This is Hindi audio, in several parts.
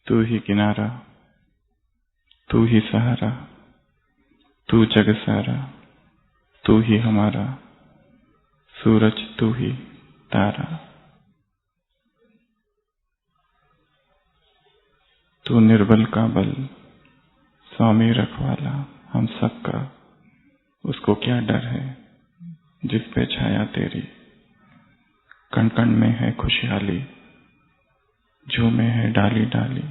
तू ही किनारा, तू ही सहारा, तू जग सारा, तू ही हमारा, सूरज तू ही तारा। तू निर्बल का बल, स्वामी रखवाला हम सबका, उसको क्या डर है जिस पे छाया तेरी। कण कण में है खुशहाली, झूमे है डाली डाली,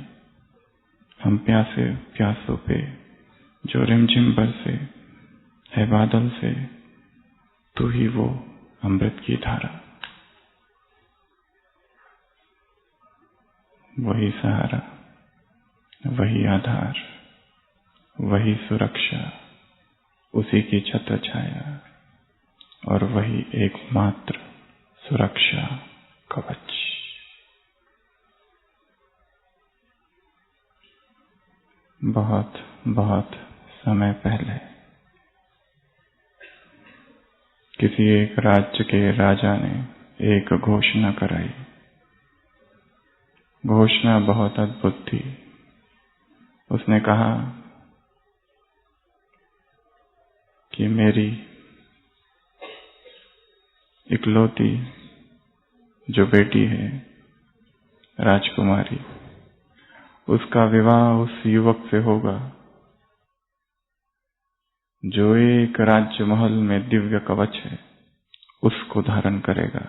हम प्यासे प्यासों पे जो रिमझिम बरसे है बादल से, तू ही वो अमृत की धारा। वही सहारा, वही आधार, वही सुरक्षा, उसी की छत्र छाया, और वही एकमात्र सुरक्षा कवच। बहुत बहुत समय पहले किसी एक राज्य के राजा ने एक घोषणा कराई। घोषणा बहुत अद्भुत थी। उसने कहा कि मेरी इकलौती जो बेटी है राजकुमारी, उसका विवाह उस युवक से होगा जो एक राज्य महल में दिव्य कवच है उसको धारण करेगा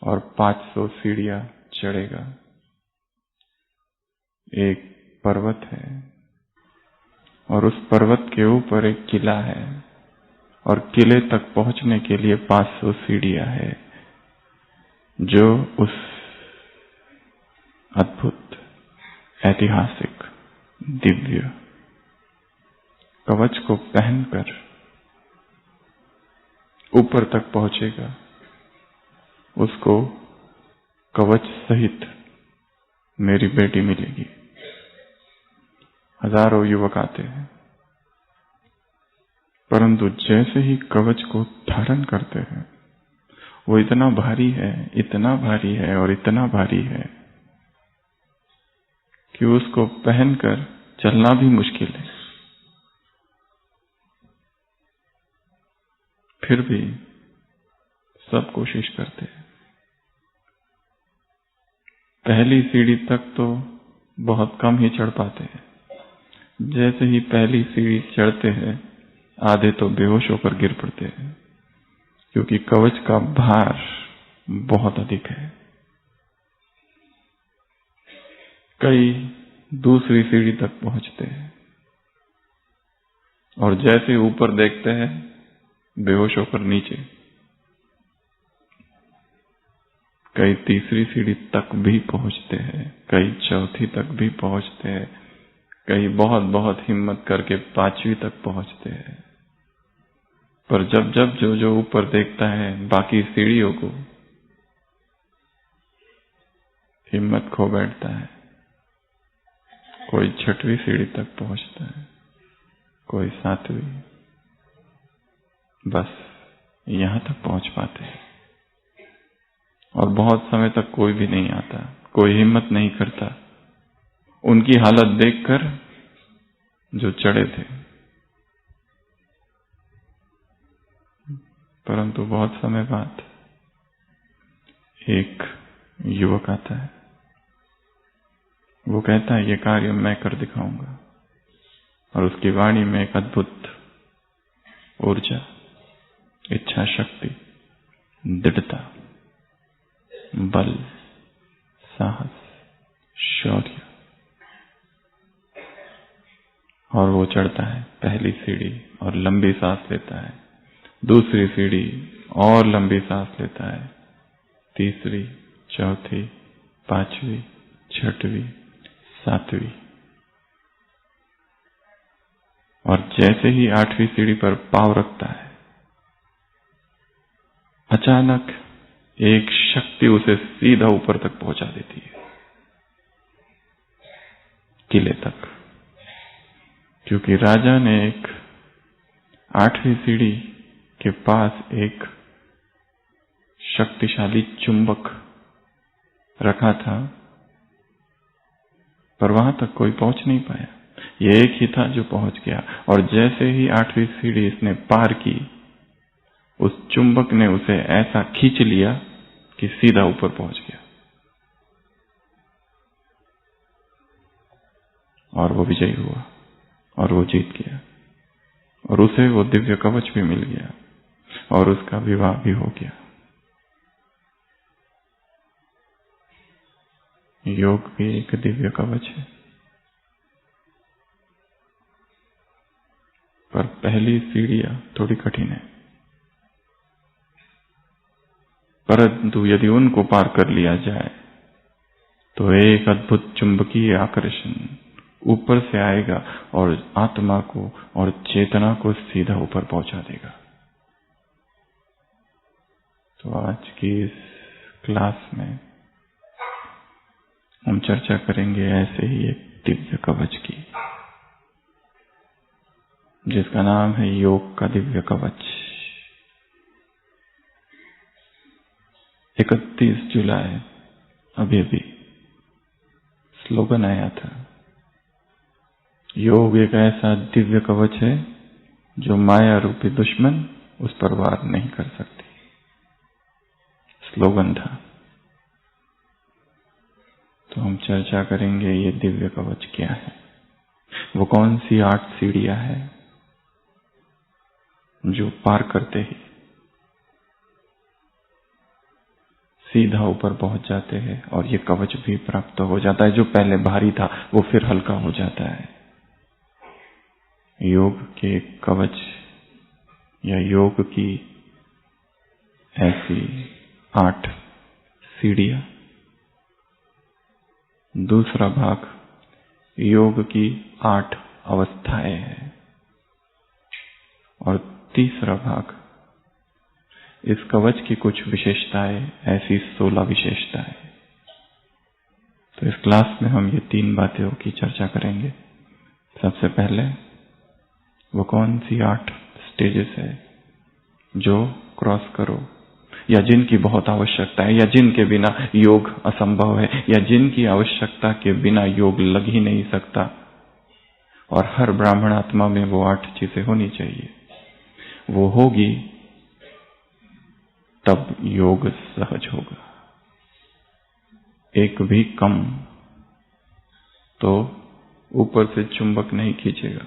और 500 सीढ़ियां चढ़ेगा। एक पर्वत है और उस पर्वत के ऊपर एक किला है और किले तक पहुंचने के लिए 500 सीढ़ियां है, जो उस अद्भुत ऐतिहासिक दिव्य कवच को पहनकर ऊपर तक पहुंचेगा, उसको कवच सहित मेरी बेटी मिलेगी। हजारों युवक आते हैं, परंतु जैसे ही कवच को धारण करते हैं वो इतना भारी है, इतना भारी है और इतना भारी है कि उसको पहनकर चलना भी मुश्किल है। फिर भी सब कोशिश करते हैं। पहली सीढ़ी तक तो बहुत कम ही चढ़ पाते हैं। जैसे ही पहली सीढ़ी चढ़ते हैं आधे तो बेहोश होकर गिर पड़ते हैं, क्योंकि कवच का भार बहुत अधिक है। कई दूसरी सीढ़ी तक पहुंचते हैं और जैसे ऊपर देखते हैं बेहोश होकर नीचे। कई तीसरी सीढ़ी तक भी पहुंचते हैं, कई चौथी तक भी पहुंचते हैं, कई बहुत बहुत हिम्मत करके 5वीं तक पहुंचते हैं। पर जब जब जो जो ऊपर देखता है बाकी सीढ़ियों को, हिम्मत खो बैठता है। कोई 6वीं सीढ़ी तक पहुंचता है, कोई 7वीं, बस यहां तक पहुंच पाते हैं। और बहुत समय तक कोई भी नहीं आता, कोई हिम्मत नहीं करता उनकी हालत देखकर जो चढ़े थे। परंतु बहुत समय बाद एक युवक आता है। वो कहता है ये कार्य मैं कर दिखाऊंगा, और उसकी वाणी में एक अद्भुत ऊर्जा, इच्छा शक्ति, दृढ़ता, बल, साहस, शौर्य। और वो चढ़ता है पहली सीढ़ी और लंबी सांस लेता है, दूसरी सीढ़ी और लंबी सांस लेता है, तीसरी, चौथी, 5वीं, 6वीं, 7वीं, और जैसे ही 8वीं सीढ़ी पर पांव रखता है अचानक एक शक्ति उसे सीधा ऊपर तक पहुंचा देती है, किले तक। क्योंकि राजा ने एक 8वीं सीढ़ी के पास एक शक्तिशाली चुंबक रखा था, पर वहां तक कोई पहुंच नहीं पाया। ये एक ही था जो पहुंच गया, और जैसे ही 8वीं सीढ़ी इसने पार की, उस चुंबक ने उसे ऐसा खींच लिया कि सीधा ऊपर पहुंच गया, और वो विजयी हुआ और वो जीत गया, और उसे वो दिव्य कवच भी मिल गया और उसका विवाह भी हो गया। योग भी एक दिव्य कवच है, पर पहली सीढ़ियां थोड़ी कठिन है, परंतु यदि उनको पार कर लिया जाए तो एक अद्भुत चुंबकीय आकर्षण ऊपर से आएगा और आत्मा को और चेतना को सीधा ऊपर पहुंचा देगा। तो आज की इस क्लास में हम चर्चा करेंगे ऐसे ही एक दिव्य कवच की, जिसका नाम है योग का दिव्य कवच। 31 जुलाई अभी स्लोगन आया था, योग एक ऐसा दिव्य कवच है जो माया रूपी दुश्मन उस पर वार नहीं कर सकती। स्लोगन था। तो हम चर्चा करेंगे ये दिव्य कवच क्या है, वो कौन सी 8 सीढ़ियां हैं जो पार करते ही सीधा ऊपर पहुंच जाते हैं, और ये कवच भी प्राप्त हो जाता है। जो पहले भारी था वो फिर हल्का हो जाता है। योग के कवच या योग की ऐसी 8 सीढ़ियां। दूसरा भाग योग की 8 अवस्थाएं हैं, और तीसरा भाग इस कवच की कुछ विशेषताएं, ऐसी 16 विशेषताएं। तो इस क्लास में हम ये 3 बातों की चर्चा करेंगे। सबसे पहले वो कौन सी 8 स्टेजेस है जो क्रॉस करो, या जिनकी बहुत आवश्यकता है, या जिनके बिना योग असंभव है, या जिनकी आवश्यकता के बिना योग लग ही नहीं सकता, और हर ब्राह्मण आत्मा में वो 8 चीजें होनी चाहिए। वो होगी तब योग सहज होगा। एक भी कम तो ऊपर से चुंबक नहीं खींचेगा।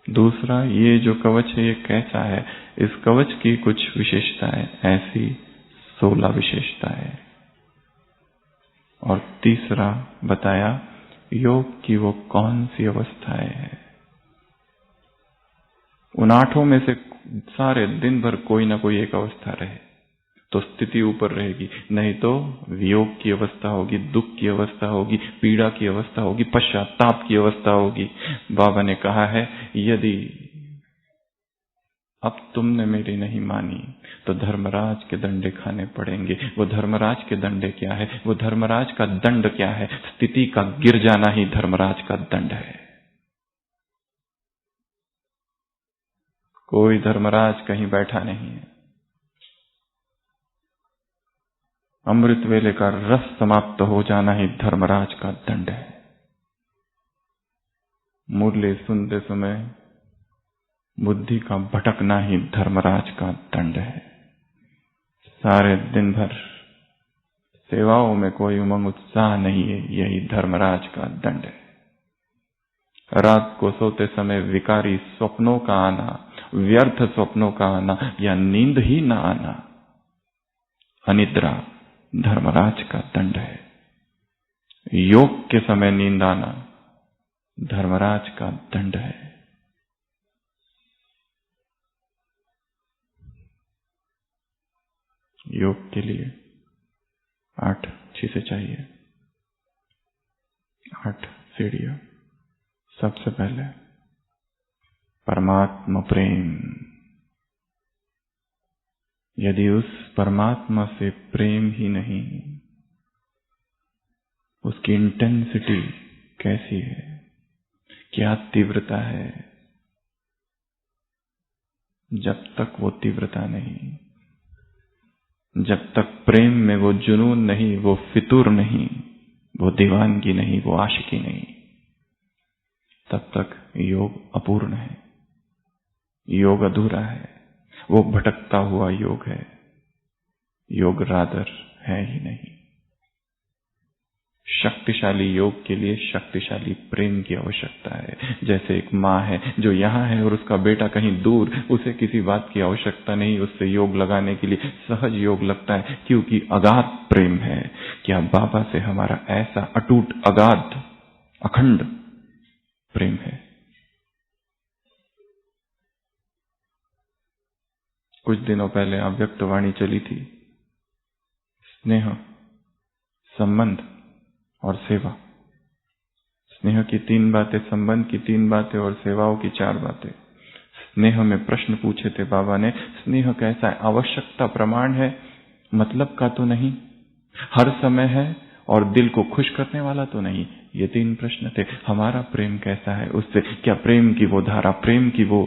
दूसरा, ये जो कवच है ये कैसा है, इस कवच की कुछ विशेषताएं, ऐसी 16 विशेषताएं। और तीसरा बताया योग की वो कौन सी अवस्थाएं हैं। उन 8 में से सारे दिन भर कोई ना कोई एक अवस्था रहे तो स्थिति ऊपर रहेगी, नहीं तो वियोग की अवस्था होगी, दुख की अवस्था होगी, पीड़ा की अवस्था होगी, पश्चाताप की अवस्था होगी। बाबा ने कहा है, यदि अब तुमने मेरी नहीं मानी तो धर्मराज के दंडे खाने पड़ेंगे। वो धर्मराज के दंडे क्या है, वो धर्मराज का दंड क्या है? स्थिति का गिर जाना ही धर्मराज का दंड है। कोई धर्मराज कहीं बैठा नहीं है। अमृत वेले का रस समाप्त हो जाना ही धर्मराज का दंड है। मुरली सुनते समय बुद्धि का भटकना ही धर्मराज का दंड है। सारे दिन भर सेवाओं में कोई उमंग उत्साह नहीं है, यही धर्मराज का दंड है। रात को सोते समय विकारी स्वप्नों का आना, व्यर्थ स्वप्नों का आना, या नींद ही ना आना, अनिद्रा धर्मराज का दंड है। योग के समय नींद आना धर्मराज का दंड है। योग के लिए 8 चीजें चाहिए, 8 सीढ़ियां। सबसे पहले परमात्मा प्रेम। यदि उस परमात्मा से प्रेम ही नहीं, उसकी इंटेंसिटी कैसी है, क्या तीव्रता है, जब तक वो तीव्रता नहीं, जब तक प्रेम में वो जुनून नहीं, वो फितूर नहीं, वो दीवानगी नहीं, वो आशिकी नहीं, तब तक योग अपूर्ण है, योग अधूरा है, वो भटकता हुआ योग है, योग रादर है ही नहीं। शक्तिशाली योग के लिए शक्तिशाली प्रेम की आवश्यकता है। जैसे एक माँ है जो यहाँ है और उसका बेटा कहीं दूर, उसे किसी बात की आवश्यकता नहीं उससे योग लगाने के लिए, सहज योग लगता है क्योंकि अगाध प्रेम है। क्या बाबा से हमारा ऐसा अटूट, अगाध, अखंड प्रेम है? कुछ दिनों पहले अव्यक्त वाणी चली थी, स्नेह, संबंध और सेवा। स्नेह की 3 बातें, संबंध की 3 बातें और सेवाओं की 4 बातें। स्नेह में प्रश्न पूछे थे बाबा ने, स्नेह कैसा है? आवश्यकता प्रमाण है, मतलब का तो नहीं, हर समय है और दिल को खुश करने वाला तो नहीं। ये 3 प्रश्न थे। हमारा प्रेम कैसा है उससे? क्या प्रेम की वो धारा, प्रेम की वो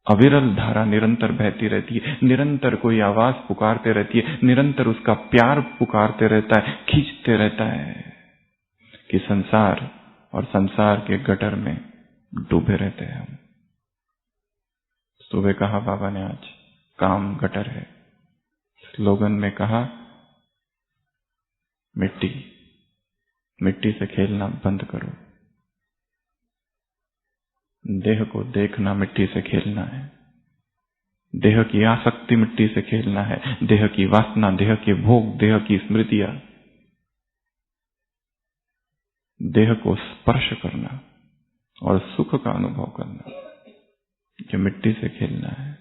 अविरल धारा निरंतर बहती रहती है, निरंतर कोई आवाज पुकारते रहती है, निरंतर उसका प्यार पुकारते रहता है, खींचते रहता है कि संसार और संसार के गटर में डूबे रहते हैं हम। सुबह कहा बाबा ने आज, काम गटर है। स्लोगन में कहा, मिट्टी, मिट्टी से खेलना बंद करो। देह को देखना मिट्टी से खेलना है, देह की आसक्ति मिट्टी से खेलना है, देह की वासना, देह के भोग, देह की स्मृतियां, देह को स्पर्श करना और सुख का अनुभव करना, ये मिट्टी से खेलना है।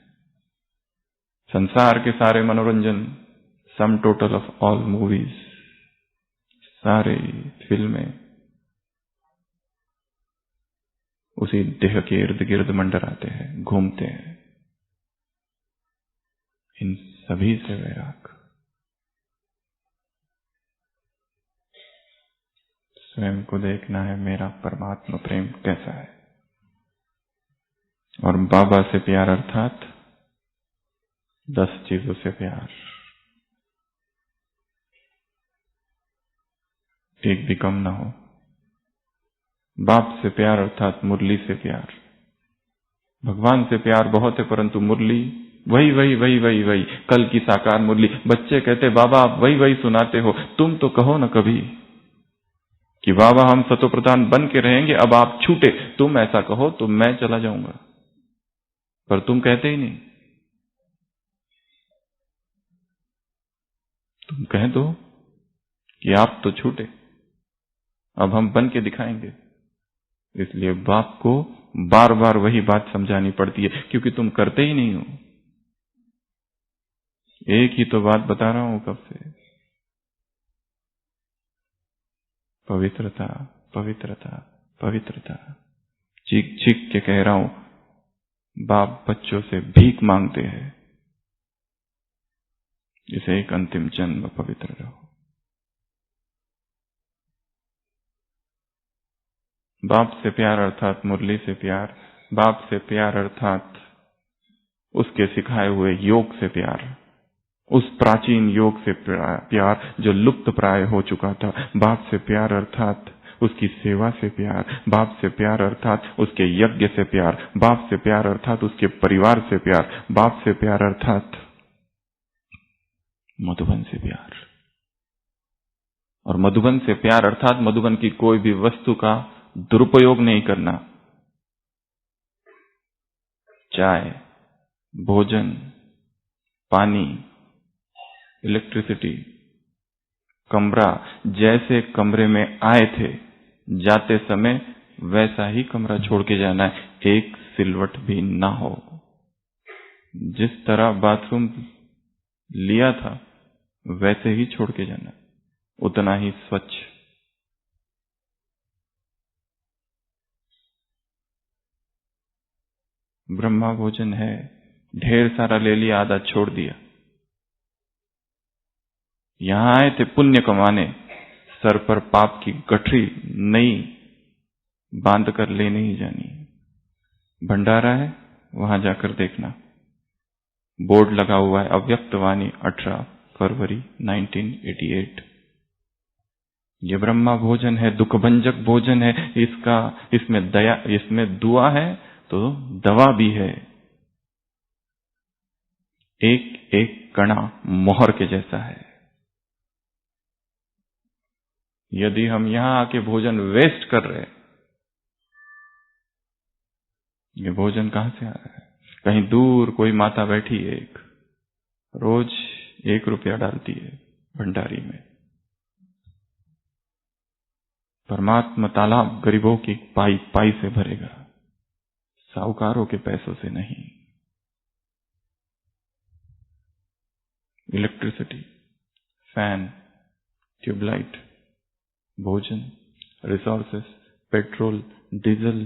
संसार के सारे मनोरंजन, sum total of all movies, सारे फिल्में उसी देह के इर्द गिर्द मंडराते हैं, घूमते हैं। इन सभी से वैराग, स्वयं को देखना है मेरा परमात्मा प्रेम कैसा है। और बाबा से प्यार अर्थात 10 चीजों से प्यार, एक भी कम ना हो। बाप से प्यार अर्थात मुरली से प्यार। भगवान से प्यार बहुत है, परंतु मुरली वही वही वही वही वही कल की साकार मुरली। बच्चे कहते बाबा आप वही वही सुनाते हो, तुम तो कहो ना कभी कि बाबा हम सतोप्रधान बन के रहेंगे, अब आप छूटे, तुम ऐसा कहो तो मैं चला जाऊंगा, पर तुम कहते ही नहीं। तुम कह दो कि आप तो छूटे, अब हम बन के दिखाएंगे। इसलिए बाप को बार बार वही बात समझानी पड़ती है, क्योंकि तुम करते ही नहीं हो। एक ही तो बात बता रहा हूं कब से, पवित्रता पवित्रता पवित्रता, चीख चीख के कह रहा हूं। बाप बच्चों से भीख मांगते हैं, इसे एक अंतिम जन्म पवित्र रहो। बाप से प्यार अर्थात मुरली से प्यार, बाप से प्यार अर्थात उसके सिखाए हुए योग से प्यार, उस प्राचीन योग से प्यार जो लुप्त प्राय हो चुका था। बाप से प्यार अर्थात उसकी सेवा से प्यार, बाप से प्यार अर्थात उसके यज्ञ से प्यार, बाप से प्यार अर्थात उसके परिवार से प्यार, बाप से प्यार अर्थात मधुबन से प्यार। और मधुबन से प्यार अर्थात मधुबन की कोई भी वस्तु का दुरुपयोग नहीं करना। चाय, भोजन, पानी, इलेक्ट्रिसिटी, कमरा, जैसे कमरे में आए थे जाते समय वैसा ही कमरा छोड़ के जाना है, एक सिलवट भी ना हो। जिस तरह बाथरूम लिया था वैसे ही छोड़ के जाना, उतना ही स्वच्छ। ब्रह्मा भोजन है, ढेर सारा ले लिया, आधा छोड़ दिया। यहां आए थे पुण्य कमाने, सर पर पाप की गठरी नई बांध कर ले नहीं जानी। भंडारा है, वहां जाकर देखना, बोर्ड लगा हुआ है, अव्यक्त वाणी 18 फरवरी 1988। ये ब्रह्मा भोजन है, दुख भंजक भोजन है, इसमें दया, इसमें दुआ है तो दवा भी है। एक एक कणा मोहर के जैसा है। यदि हम यहां आके भोजन वेस्ट कर रहे, ये भोजन कहां से आ रहा है? कहीं दूर कोई माता बैठी है, एक रोज 1 रुपया डालती है भंडारी में। परमात्मा तालाब गरीबों की पाई पाई से भरेगा, साहूकारों के पैसों से नहीं। इलेक्ट्रिसिटी, फैन, ट्यूबलाइट, भोजन, रिसोर्सेस, पेट्रोल, डीजल,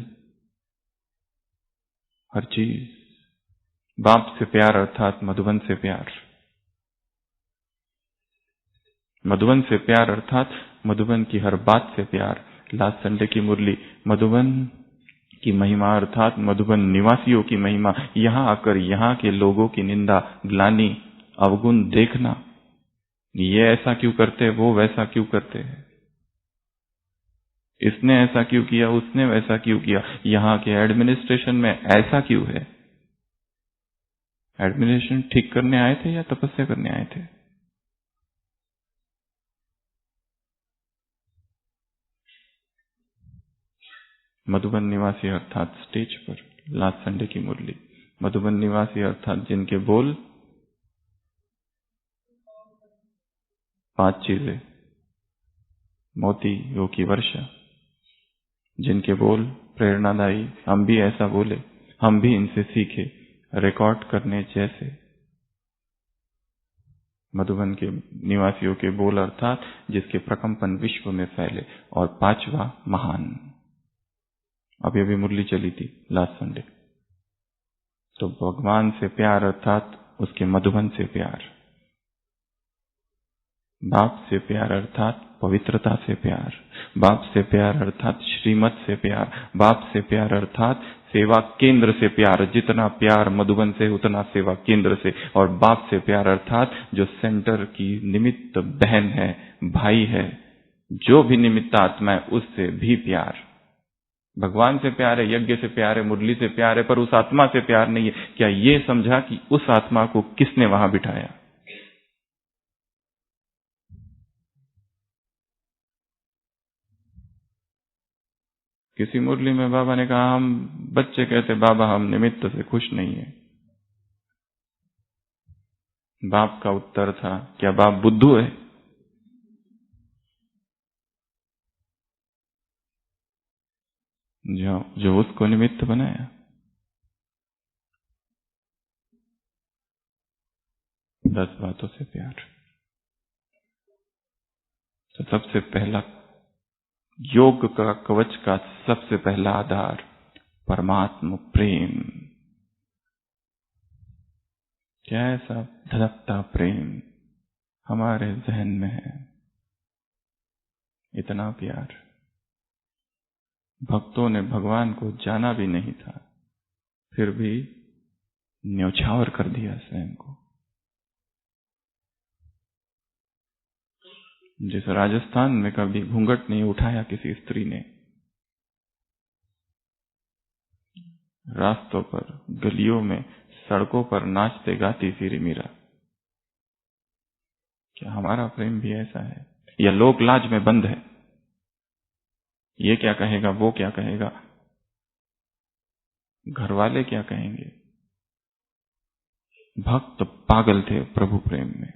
हर चीज। बाप से प्यार अर्थात मधुबन से प्यार। मधुबन से प्यार अर्थात मधुबन की हर बात से प्यार। लास्ट संडे की मुरली, मधुबन की महिमा अर्थात मधुबन निवासियों की महिमा। यहां आकर यहां के लोगों की निंदा, ग्लानि, अवगुण देखना, ये ऐसा क्यों करते, वो वैसा क्यों करते हैं, इसने ऐसा क्यों किया, उसने वैसा क्यों किया, यहां के एडमिनिस्ट्रेशन में ऐसा क्यों है। एडमिनिस्ट्रेशन ठीक करने आए थे या तपस्या करने आए थे? मधुबन निवासी अर्थात स्टेज पर लास्ट संडे की मुरली, मधुबन निवासी अर्थात जिनके बोल 5 चीजें, मोतियों की वर्षा, जिनके बोल प्रेरणादायी, हम भी ऐसा बोले, हम भी इनसे सीखे, रिकॉर्ड करने जैसे। मधुबन के निवासियों के बोल अर्थात जिसके प्रकंपन विश्व में फैले। और 5वां महान, अभी अभी मुरली चली थी लास्ट संडे, तो भगवान से प्यार अर्थात उसके मधुबन से प्यार। बाप से प्यार अर्थात पवित्रता से प्यार। बाप से प्यार अर्थात श्रीमत से प्यार। बाप से प्यार अर्थात सेवा केंद्र से प्यार। जितना प्यार मधुबन से उतना सेवा केंद्र से। और बाप से प्यार अर्थात जो सेंटर की निमित्त बहन है, भाई है, जो भी निमित्त आत्मा है, उससे भी प्यार। भगवान से प्यार है, यज्ञ से प्यार है, मुरली से प्यार है, पर उस आत्मा से प्यार नहीं है। क्या ये समझा कि उस आत्मा को किसने वहां बिठाया? किसी मुरली में बाबा ने कहा, हम बच्चे कहते बाबा हम निमित्त से खुश नहीं है। बाप का उत्तर था, क्या बाप बुद्धू है? जो उसको निमित्त बनाया। 10 बातों से प्यार। तो सबसे पहला योग का कवच का सबसे पहला आधार परमात्मा प्रेम। क्या ऐसा धड़कता प्रेम हमारे जहन में है? इतना प्यार। भक्तों ने भगवान को जाना भी नहीं था, फिर भी न्यौछावर कर दिया स्वयं को। जिस राजस्थान में कभी घूंघट नहीं उठाया किसी स्त्री ने, रास्तों पर, गलियों में, सड़कों पर नाचते गाती फिरी मीरा। क्या हमारा प्रेम भी ऐसा है? या लोक लाज में बंद है? ये क्या कहेगा, वो क्या कहेगा, घर वाले क्या कहेंगे? भक्त पागल थे प्रभु प्रेम में,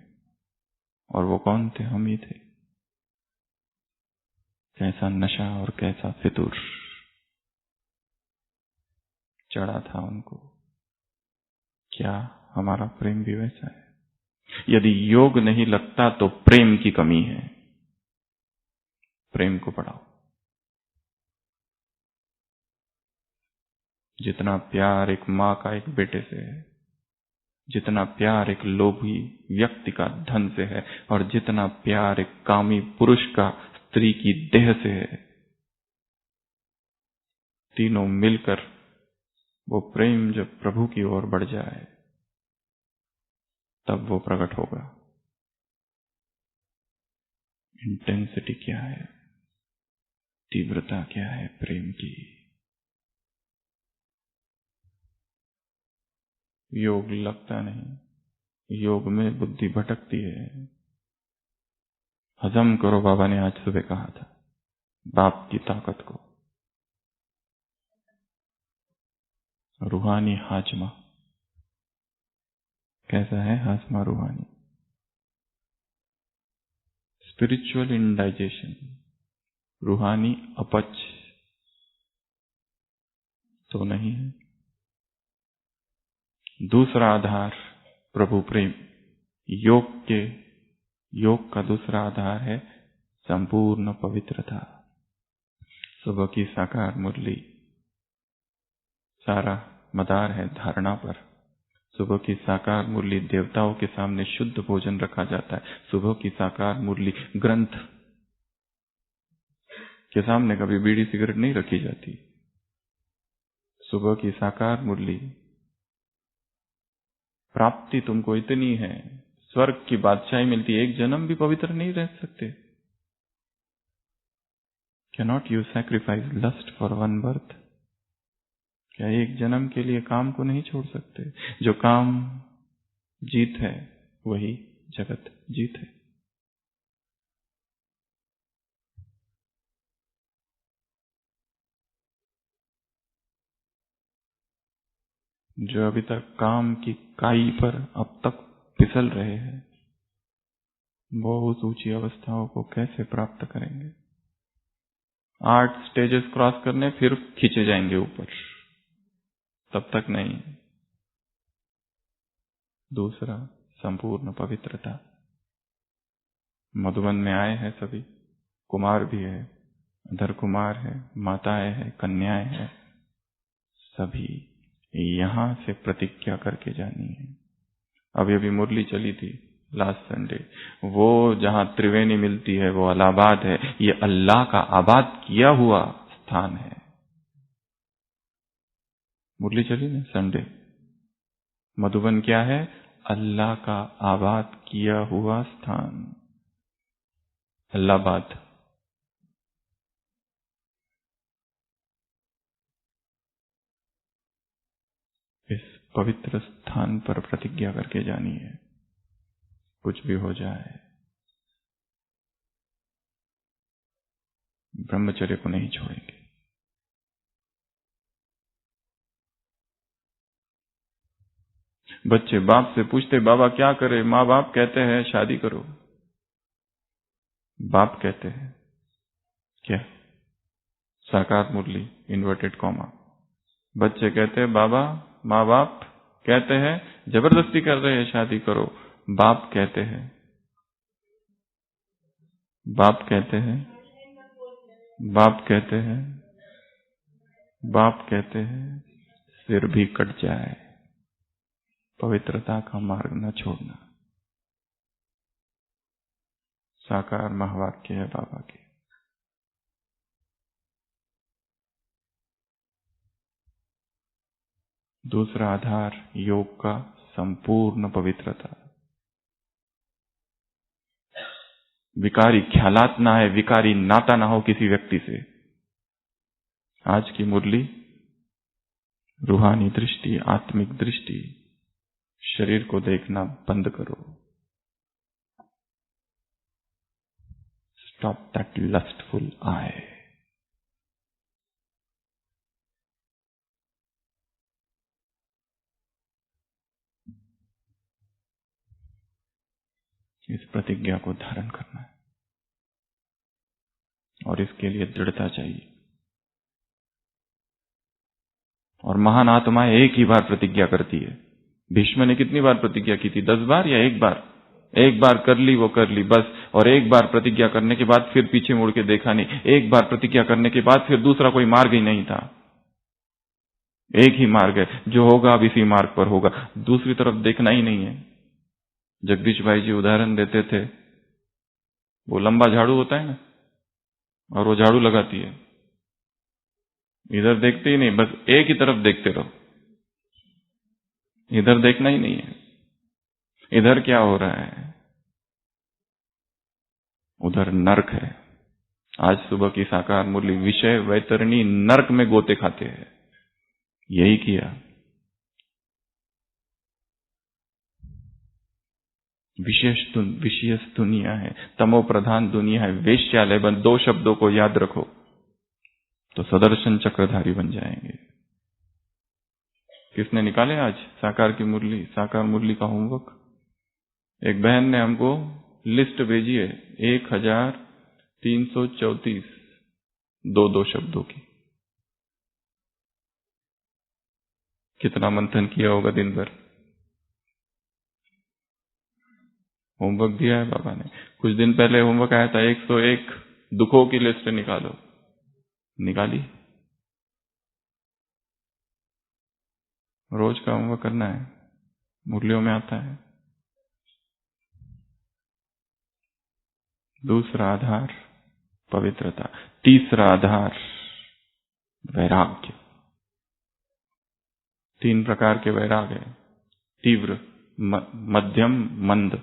और वो कौन थे? हम ही थे। कैसा नशा और कैसा फितूर चढ़ा था उनको। क्या हमारा प्रेम भी वैसा है? यदि योग नहीं लगता तो प्रेम की कमी है। प्रेम को बढ़ाओ। जितना प्यार एक मां का एक बेटे से है, जितना प्यार एक लोभी व्यक्ति का धन से है, और जितना प्यार एक कामी पुरुष का स्त्री की देह से है, तीनों मिलकर वो प्रेम जब प्रभु की ओर बढ़ जाए तब वो प्रकट होगा। इंटेंसिटी क्या है, तीव्रता क्या है प्रेम की। योग लगता नहीं, योग में बुद्धि भटकती है। हजम करो, बाबा ने आज सुबह कहा था, बाप की ताकत को। रूहानी हाजमा कैसा है? हाजमा रूहानी। स्पिरिचुअल इंडाइजेशन, रूहानी अपच तो नहीं है। दूसरा आधार प्रभु प्रेम। योग का दूसरा आधार है संपूर्ण पवित्रता। सुबह की साकार मुरली सारा मदार है धारणा पर। सुबह की साकार मुरली देवताओं के सामने शुद्ध भोजन रखा जाता है। सुबह की साकार मुरली ग्रंथ के सामने कभी बीड़ी सिगरेट नहीं रखी जाती। सुबह की साकार मुरली प्राप्ति तुमको इतनी है, स्वर्ग की बादशाही मिलती है, एक जन्म भी पवित्र नहीं रह सकते। Cannot you sacrifice lust for one birth? क्या एक जन्म के लिए काम को नहीं छोड़ सकते? जो काम जीत है वही जगत जीत है। जो अभी तक काम की काई पर अब तक फिसल रहे हैं, वो उस ऊंची अवस्थाओं को कैसे प्राप्त करेंगे? 8 स्टेजेस क्रॉस करने, फिर खींचे जाएंगे ऊपर, तब तक नहीं। दूसरा संपूर्ण पवित्रता। मधुबन में आए हैं सभी, कुमार भी है, अधर कुमार है, माताएं है, कन्याएं है, सभी यहां से प्रतिज्ञा करके जानी है। अभी अभी मुरली चली थी लास्ट संडे, वो जहां त्रिवेणी मिलती है वो अलाहाबाद है। ये अल्लाह का आबाद किया हुआ स्थान है। मुरली चली ना संडे। मधुबन क्या है? अल्लाह का आबाद किया हुआ स्थान, अल्लाहाबाद। इस पवित्र स्थान पर प्रतिज्ञा करके जानी है, कुछ भी हो जाए ब्रह्मचर्य को नहीं छोड़ेंगे। बच्चे बाप से पूछते, बाबा क्या करे? माँ बाप कहते हैं शादी करो। बाप कहते हैं क्या? साकार मुरली इन्वर्टेड कॉमा। बच्चे कहते हैं बाबा, माँ बाप कहते हैं जबरदस्ती कर रहे हैं शादी करो। बाप कहते हैं, बाप कहते हैं, बाप कहते हैं, बाप कहते हैं सिर भी कट जाए, पवित्रता का मार्ग न छोड़ना। साकार महावाक्य है बाबा के। दूसरा आधार योग का संपूर्ण पवित्रता। विकारी ख्यालात ना है, विकारी नाता ना हो किसी व्यक्ति से। आज की मुरली रूहानी दृष्टि, आत्मिक दृष्टि, शरीर को देखना बंद करो। स्टॉप दैट लस्टफुल आई। इस प्रतिज्ञा को धारण करना है और इसके लिए दृढ़ता चाहिए। और महान आत्माएं एक ही बार प्रतिज्ञा करती है। भीष्म ने कितनी बार प्रतिज्ञा की थी? 10 बार या एक बार? एक बार कर ली, वो कर ली बस। और एक बार प्रतिज्ञा करने के बाद फिर पीछे मुड़ के देखा नहीं। एक बार प्रतिज्ञा करने के बाद फिर दूसरा कोई मार्ग ही नहीं था। एक ही मार्ग है, जो होगा अब इसी मार्ग पर होगा, दूसरी तरफ देखना ही नहीं है। जगदीश भाई जी उदाहरण देते थे, वो लंबा झाड़ू होता है ना, और वो झाड़ू लगाती है, इधर देखते ही नहीं, बस एक ही तरफ देखते रहो, इधर देखना ही नहीं है। इधर क्या हो रहा है? उधर नरक है। आज सुबह की साकार मुरली विषय वैतरणी नरक में गोते खाते हैं, यही किया। विशेष दुनिया है, तमो प्रधान दुनिया है, वेश्यालय बन। 2 शब्दों को याद रखो तो सदर्शन चक्रधारी बन जाएंगे। किसने निकाले आज साकार की मुरली, साकार मुरली का होमवर्क? एक बहन ने हमको लिस्ट भेजी है 1334 2 शब्दों की। कितना मंथन किया होगा दिन भर। होमवर्क दिया है बाबा ने। कुछ दिन पहले होमवर्क आया था 101 दुखों की लिस्ट निकालो, निकाली। रोज का होमवर्क करना है, मुरलियों में आता है। दूसरा आधार पवित्रता, तीसरा आधार वैराग्य। 3 प्रकार के वैराग है, तीव्र, मध्यम, मंद।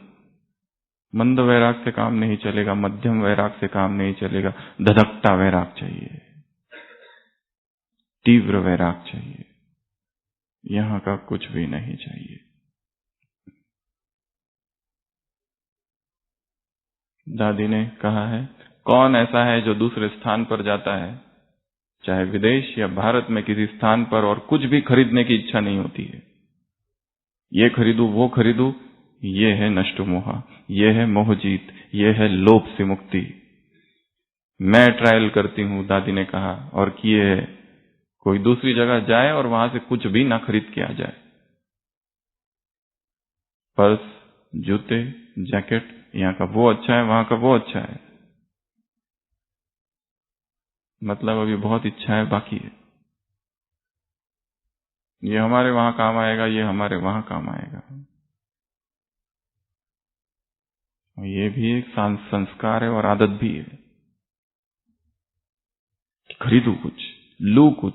मंद वैराग से काम नहीं चलेगा, मध्यम वैराग से काम नहीं चलेगा, धधकता वैराग चाहिए, तीव्र वैराग चाहिए, यहां का कुछ भी नहीं चाहिए। दादी ने कहा है, कौन ऐसा है जो दूसरे स्थान पर जाता है, चाहे विदेश या भारत में किसी स्थान पर, और कुछ भी खरीदने की इच्छा नहीं होती है। ये खरीदूं, वो खरीदूं, ये है नष्ट मोह, ये है मोहजीत, ये है लोभ से मुक्ति। मैं ट्रायल करती हूं, दादी ने कहा, और किए है। कोई दूसरी जगह जाए और वहां से कुछ भी ना खरीद के आ जाए, पर्स, जूते, जैकेट, यहाँ का वो अच्छा है, वहां का वो अच्छा है, मतलब अभी बहुत इच्छा है बाकी है। ये हमारे वहां काम आएगा, ये हमारे वहां काम आएगा। और ये भी एक संस्कार है और आदत भी है। खरीदू कुछ, लू कुछ।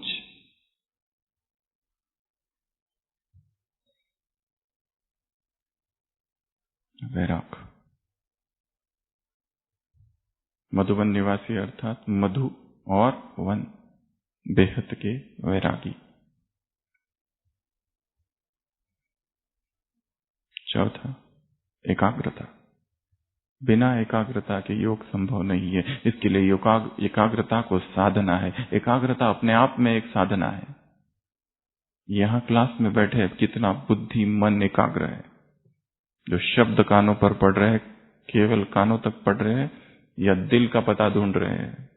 वैराग, मधुबन निवासी अर्थात मधु और वन, बेहद के वैरागी। चौथा एकाग्रता। बिना एकाग्रता के योग संभव नहीं है। इसके लिए एकाग्रता को साधना है। एकाग्रता अपने आप में एक साधना है। यहां क्लास में बैठे कितना बुद्धि मन एकाग्र है। जो शब्द कानों पर पड़ रहे हैं, केवल कानों तक पड़ रहे हैं या दिल का पता ढूंढ रहे हैं?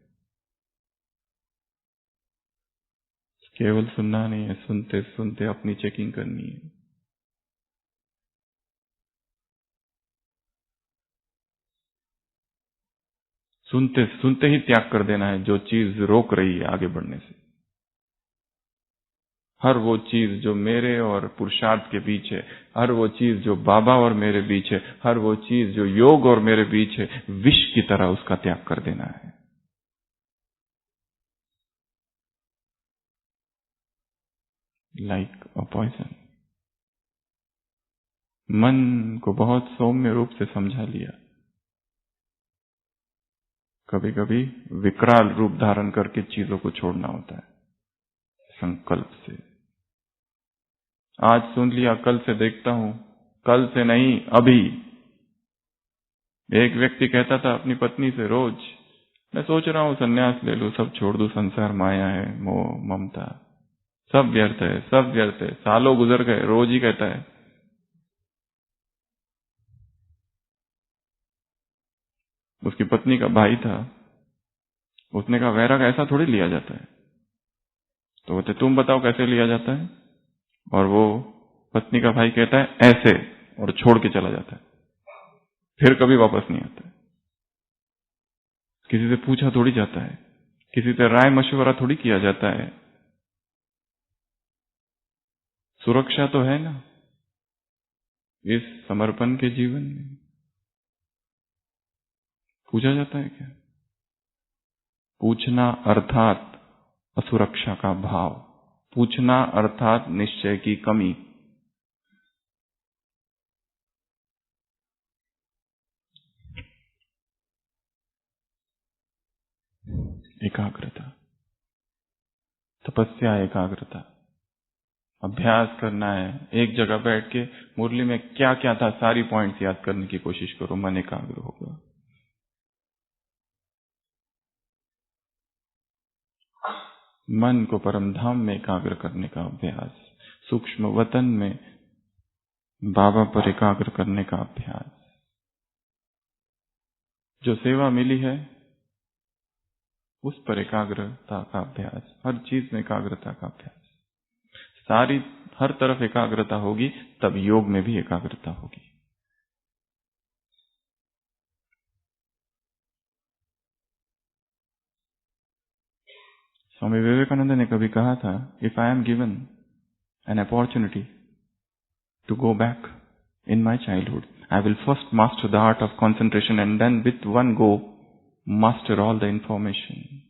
केवल सुनना नहीं है, सुनते सुनते अपनी चेकिंग करनी है। सुनते सुनते ही त्याग कर देना है जो चीज रोक रही है आगे बढ़ने से। हर वो चीज जो मेरे और पुरुषार्थ के बीच है, हर वो चीज जो बाबा और मेरे बीच है, हर वो चीज जो योग और मेरे बीच है, विष की तरह उसका त्याग कर देना है। Like a poison. मन को बहुत सौम्य रूप से समझा लिया, कभी कभी विकराल रूप धारण करके चीजों को छोड़ना होता है संकल्प से। आज सुन लिया, कल से देखता हूं, कल से नहीं अभी। एक व्यक्ति कहता था अपनी पत्नी से रोज, मैं सोच रहा हूं संन्यास ले लूं, सब छोड़ दूं, संसार माया है, मोह ममता, सब व्यर्थ है, सब व्यर्थ है। सालों गुजर गए, रोज ही कहता है। उसकी पत्नी का भाई था, उसने कहा वैराग ऐसा थोड़ी लिया जाता है। तो बोलते तुम बताओ कैसे लिया जाता है? और वो पत्नी का भाई कहता है ऐसे, और छोड़ के चला जाता है, फिर कभी वापस नहीं आता है। किसी से पूछा थोड़ी जाता है, किसी से राय मशवरा थोड़ी किया जाता है। सुरक्षा तो है ना इस समर्पण के जीवन में। पूछा जाता है क्या? पूछना अर्थात असुरक्षा का भाव, पूछना अर्थात निश्चय की कमी। एकाग्रता, तपस्या, एकाग्रता। अभ्यास करना है, एक जगह बैठ के मुरली में क्या क्या था सारी पॉइंट्स याद करने की कोशिश करो, मन एकाग्र होगा। मन को परम धाम में एकाग्र करने का अभ्यास, सूक्ष्म वतन में बाबा पर एकाग्र करने का अभ्यास, जो सेवा मिली है उस पर एकाग्रता का अभ्यास, हर चीज में एकाग्रता का अभ्यास। सारी हर तरफ एकाग्रता होगी तब योग में भी एकाग्रता होगी। स्वामी विवेकानंद ने कभी कहा था, if I am given an opportunity to go back in my childhood, I will first master the art of concentration and then with one go master all the information.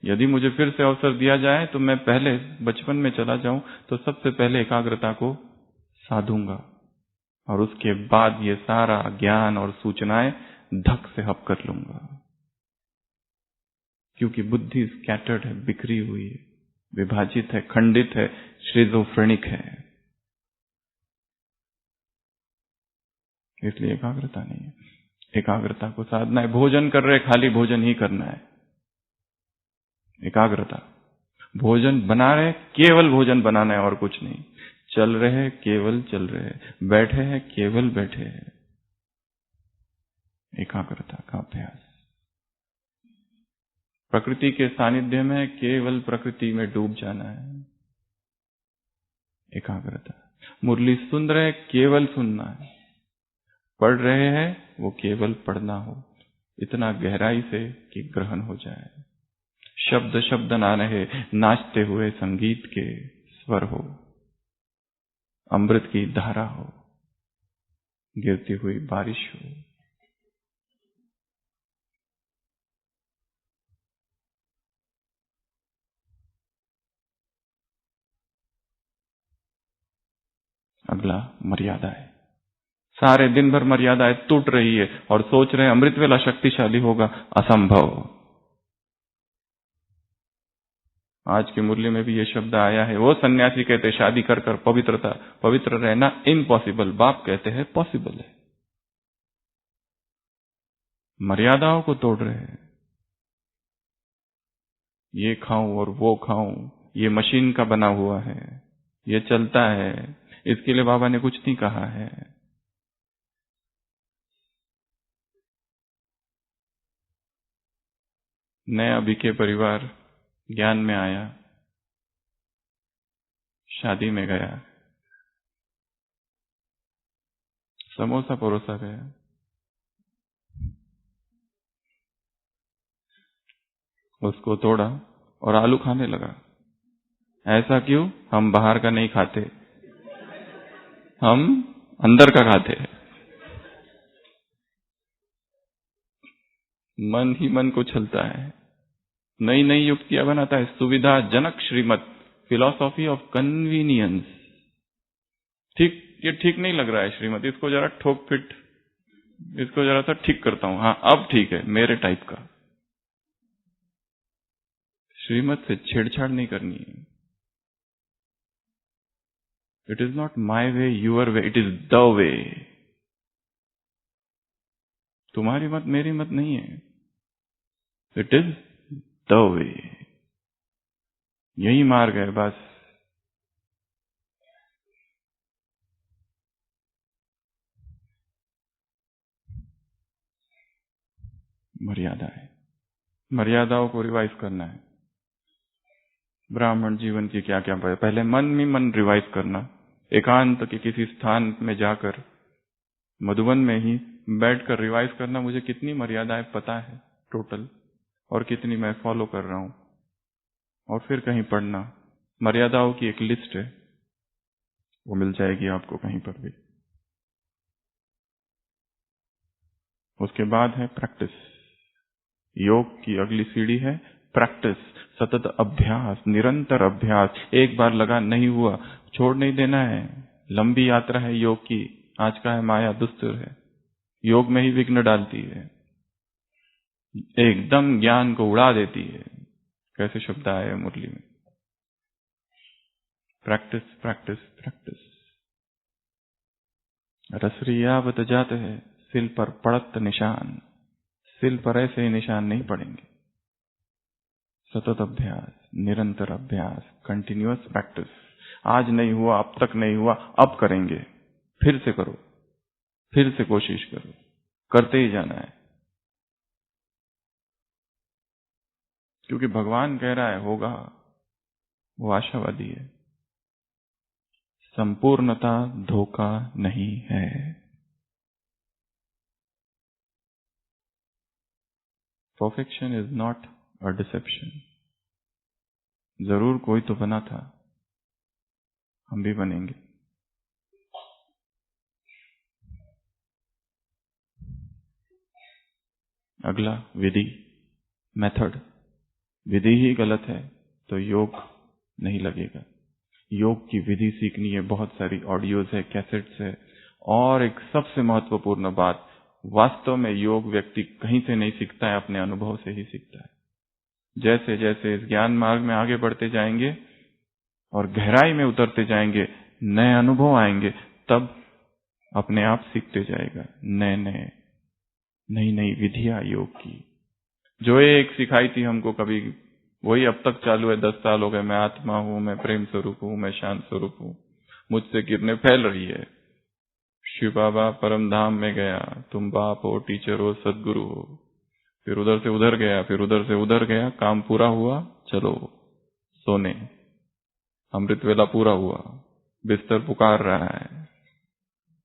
यदि मुझे फिर से अवसर दिया जाए तो मैं पहले बचपन में चला जाऊं तो सबसे पहले एकाग्रता को साधूंगा और उसके बाद ये सारा ज्ञान और सूचनाएं धक से हप कर लूंगा, क्योंकि बुद्धि स्कैटर्ड है, बिखरी हुई है, विभाजित है, खंडित है, श्रिजोफ्रेनिक है, इसलिए एकाग्रता नहीं है। एकाग्रता को साधना है। भोजन कर रहे खाली भोजन ही करना है, एकाग्रता। भोजन बना रहे केवल भोजन बनाना है और कुछ नहीं। चल रहे केवल चल रहे, बैठे हैं केवल बैठे हैं, एकाग्रता का अभ्यास। प्रकृति के सानिध्य में केवल प्रकृति में डूब जाना है, एकाग्रता। मुरली सुन रहे केवल सुनना है, पढ़ रहे हैं वो केवल पढ़ना हो, इतना गहराई से कि ग्रहण हो जाए। शब्द शब्द ना रहे, नाचते हुए संगीत के स्वर हो, अमृत की धारा हो, गिरती हुई बारिश हो। अगला मर्यादा है। सारे दिन भर मर्यादाएं टूट रही है और सोच रहे हैं अमृत वेला शक्तिशाली होगा, असंभव। आज की मुरली में भी ये शब्द आया है। वो सन्यासी कहते शादी कर कर पवित्र रहना इम्पॉसिबल, बाप कहते हैं पॉसिबल है। मर्यादाओं को तोड़ रहे हैं। ये खाऊं और वो खाऊं, ये मशीन का बना हुआ है, ये चलता है, इसके लिए बाबा ने कुछ नहीं कहा है। नया बीके परिवार ज्ञान में आया, शादी में गया, समोसा परोसा गया, उसको तोड़ा और आलू खाने लगा। ऐसा क्यों? हम बाहर का नहीं खाते, हम अंदर का खाते हैं। मन ही मन को छलता है, नई नई युक्तियां बनाता है। सुविधाजनक श्रीमत, फिलॉसॉफी ऑफ कन्वीनियंस। ठीक, ये ठीक नहीं लग रहा है श्रीमत, इसको जरा ठोक फिट, इसको जरा सा ठीक करता हूं। हाँ अब ठीक है, मेरे टाइप का। श्रीमत से छेड़छाड़ नहीं करनी है। It is not my way, your way, it is the way. तुम्हारी मत मेरी मत नहीं है, इट इज द वे। यही मार्ग है बस। मर्यादा है, मर्यादाओं को रिवाइज करना है। ब्राह्मण जीवन की क्या क्या पहले मन में मन रिवाइज करना, एकांत के किसी स्थान में जाकर, मधुबन में ही बैठकर रिवाइज करना, मुझे कितनी मर्यादाएं पता है टोटल और कितनी मैं फॉलो कर रहा हूं। और फिर कहीं पढ़ना, मर्यादाओं की एक लिस्ट है, वो मिल जाएगी आपको कहीं पर भी। उसके बाद है प्रैक्टिस। योग की अगली सीढ़ी है प्रैक्टिस, सतत अभ्यास, निरंतर अभ्यास। एक बार लगा नहीं हुआ, छोड़ नहीं देना है। लंबी यात्रा है योग की। आज का है माया दुस्तर है, योग में ही विघ्न डालती है। एकदम ज्ञान को उड़ा देती है। कैसे शब्द आए मुरली में? Practice practice practice. रसरियावत जाते है सिल पर पड़त निशान। सिल पर ऐसे ही निशान नहीं पड़ेंगे। सतत अभ्यास, निरंतर अभ्यास, कंटिन्यूअस प्रैक्टिस। आज नहीं हुआ, अब तक नहीं हुआ, अब करेंगे, फिर से करो, फिर से कोशिश करो, करते ही जाना है। क्योंकि भगवान कह रहा है होगा, वो आशावादी है। संपूर्णता धोखा नहीं है। Perfection is not a deception. जरूर कोई तो बना था, हम भी बनेंगे। अगला विधि, मेथड। विधि ही गलत है तो योग नहीं लगेगा। योग की विधि सीखनी है, बहुत सारी ऑडियोज है, कैसेट्स है। और एक सबसे महत्वपूर्ण बात, वास्तव में योग व्यक्ति कहीं से नहीं सीखता है, अपने अनुभव से ही सीखता है। जैसे जैसे इस ज्ञान मार्ग में आगे बढ़ते जाएंगे और गहराई में उतरते जाएंगे, नए अनुभव आएंगे, तब अपने आप सीखते जाएगा नए नए नई नई विधियां योग की। जो एक सिखाई थी हमको कभी, वही अब तक चालू है। 10 साल हो गए। मैं आत्मा हूं, मैं प्रेम स्वरूप हूं, मैं शांत स्वरूप हूं। मुझसे किरणें फैल रही है। शिव बाबा परम धाम में गया, तुम बाप हो, टीचर हो, सदगुरु हो। फिर उधर से उधर गया, फिर उधर से उधर गया, काम पूरा हुआ, चलो सोने। अमृत वेला पूरा हुआ, बिस्तर पुकार रहा है,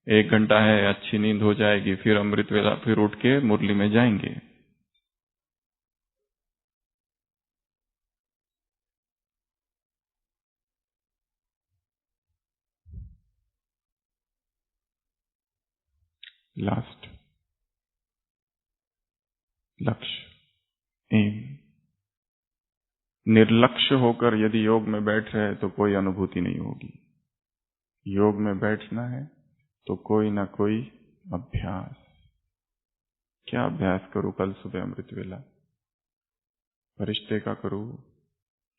1 घंटा है, अच्छी नींद हो जाएगी, फिर अमृत वेला, फिर उठ के मुरली में जाएंगे। लास्ट लक्ष्य, एम। निर्लक्ष्य होकर यदि योग में बैठ रहे तो कोई अनुभूति नहीं होगी। योग में बैठना है तो कोई ना कोई अभ्यास। क्या अभ्यास करूं कल सुबह अमृत वेला? फरिश्ते का करूं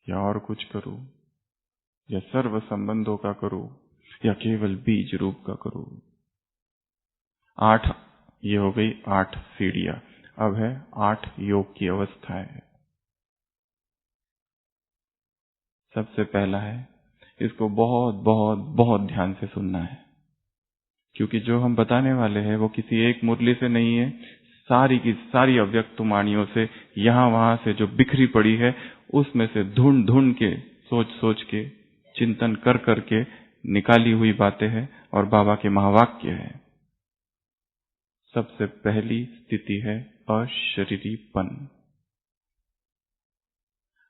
या और कुछ करूं, या सर्व संबंधों का करूं, या केवल बीज रूप का करूं? 8, ये हो गई 8 सीढ़ियां। अब है 8 योग की अवस्थाएं। सबसे पहला है, इसको बहुत बहुत बहुत ध्यान से सुनना है, क्योंकि जो हम बताने वाले हैं वो किसी एक मुरली से नहीं है, सारी की सारी अव्यक्त वाणियों से, यहां वहां से जो बिखरी पड़ी है, उसमें से ढूंढ ढूंढ के, सोच सोच के, चिंतन कर करके निकाली हुई बातें हैं और बाबा के महावाक्य है। सबसे पहली स्थिति है अशरीरीपन।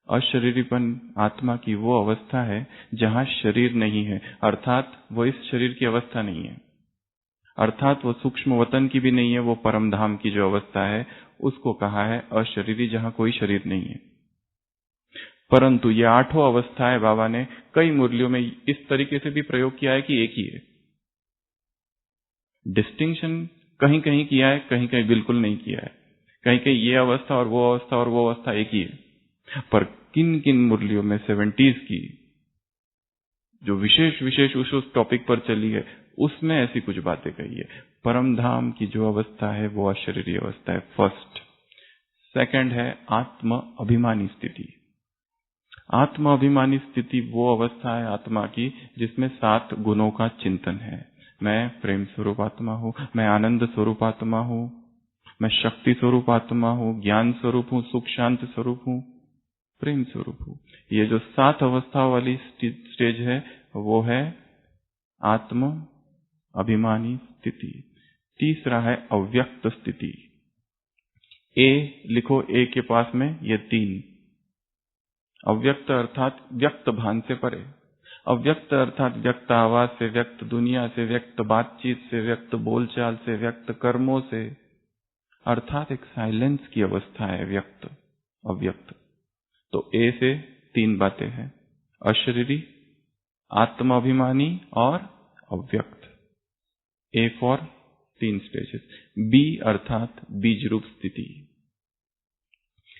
अशरीरीपन आत्मा की वो अवस्था है जहां शरीर नहीं है, अर्थात वो इस शरीर की अवस्था नहीं है, अर्थात वो सूक्ष्म वतन की भी नहीं है। वो परम धाम की जो अवस्था है उसको कहा है अशरीरी, जहां कोई शरीर नहीं है। परंतु ये 8 अवस्थाएं बाबा ने कई मुरलियों में इस तरीके से भी प्रयोग किया है कि एक ही है। डिस्टिंक्शन कहीं कहीं किया है, कहीं कहीं बिल्कुल नहीं किया है। कहीं कहीं ये अवस्था और वो अवस्था और वो अवस्था एक ही है। पर किन किन मुरलियों में 70s की जो विशेष विशेष उस टॉपिक पर चली है, उसमें ऐसी कुछ बातें कही है। परम धाम की जो अवस्था है वो अशरीरी अवस्था है, फर्स्ट। सेकंड है आत्म अभिमानी स्थिति। आत्म अभिमानी स्थिति वो अवस्था है आत्मा की जिसमें 7 गुणों का चिंतन है। मैं प्रेम स्वरूप आत्मा हूं, मैं आनंद स्वरूप आत्मा हूं, मैं शक्ति स्वरूप आत्मा हूं, ज्ञान स्वरूप हूं, सुख शांत स्वरूप हूं, प्रेम स्वरूप हूं। ये जो 7 अवस्थाओं वाली स्टेज है वो है आत्म अभिमानी स्थिति। तीसरा है अव्यक्त स्थिति। ए लिखो, ए के पास में ये 3। अव्यक्त अर्थात व्यक्त भान से परे। अव्यक्त अर्थात व्यक्त आवाज से, व्यक्त दुनिया से, व्यक्त बातचीत से, व्यक्त बोलचाल से, व्यक्त कर्मों से, अर्थात एक साइलेंस की अवस्था है व्यक्त, अव्यक्त। तो ए से 3 बातें हैं, अशरीरी, आत्माभिमानी और अव्यक्त। A for 3 stages. बी अर्थात बीज रूप स्थिति।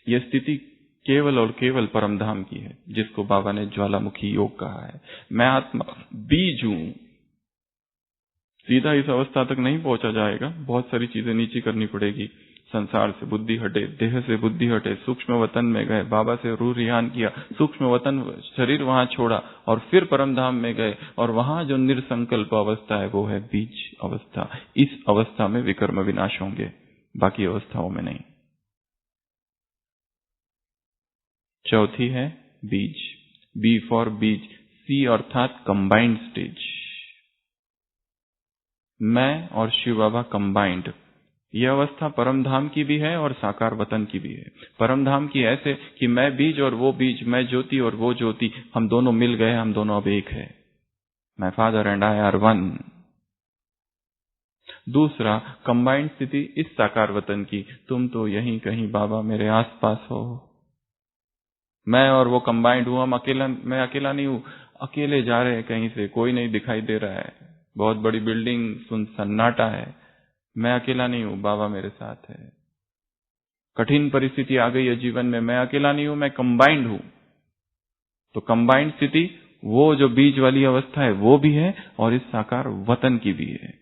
यह स्थिति केवल और केवल परमधाम की है, जिसको बाबा ने ज्वालामुखी योग कहा है। मैं आत्मा बीज हूं। सीधा इस अवस्था तक नहीं पहुंचा जाएगा, बहुत सारी चीजें नीचे करनी पड़ेगी। संसार से बुद्धि हटे, देह से बुद्धि हटे, सूक्ष्म वतन में गए, बाबा से रूह रिहान किया, सूक्ष्म वतन शरीर वहां छोड़ा और फिर परमधाम में गए, और वहां जो निर्संकल्प अवस्था है वो है बीज अवस्था। इस अवस्था में विकर्म विनाश होंगे, बाकी अवस्थाओं में नहीं। चौथी है बीज, बी फॉर बीज, सी अर्थात कंबाइंड स्टेज। मैं और शिव बाबा कंबाइंड, यह अवस्था परमधाम की भी है और साकार वतन की भी है। परमधाम की ऐसे कि मैं बीज और वो बीज, मैं ज्योति और वो ज्योति, हम दोनों मिल गए, हम दोनों अब एक है। My father and I R one. दूसरा कंबाइंड स्थिति इस साकार वतन की, तुम तो यहीं कहीं बाबा मेरे आसपास हो, मैं और वो कंबाइंड हूं, हम अकेला, मैं अकेला नहीं हूं, अकेले जा रहे हैं कहीं से, कोई नहीं दिखाई दे रहा है, बहुत बड़ी बिल्डिंग, सन्नाटा है, मैं अकेला नहीं हूं, बाबा मेरे साथ है। कठिन परिस्थिति आ गई है जीवन में, मैं अकेला नहीं हूं, मैं कंबाइंड हूं। तो कंबाइंड स्थिति वो जो बीज वाली अवस्था है वो भी है और इस साकार वतन की भी है।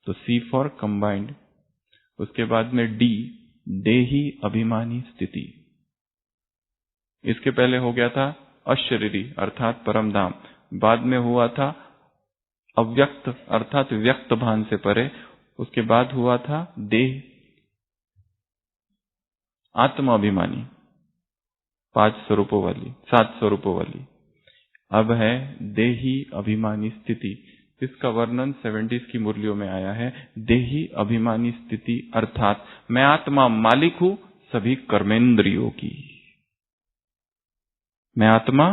तो सी फॉर कंबाइंड। उसके बाद में डी, देही अभिमानी स्थिति। इसके पहले हो गया था अशरीरी अर्थात परमधाम, बाद में हुआ था अव्यक्त अर्थात व्यक्त भान से परे, उसके बाद हुआ था देह आत्म अभिमानी 5 स्वरूपों वाली, 7 स्वरूपों वाली। अब है देही अभिमानी स्थिति। इसका वर्णन 70s की मुरलियों में आया है। देही अभिमानी स्थिति अर्थात मैं आत्मा मालिक हूं सभी कर्मेंद्रियों की, मैं आत्मा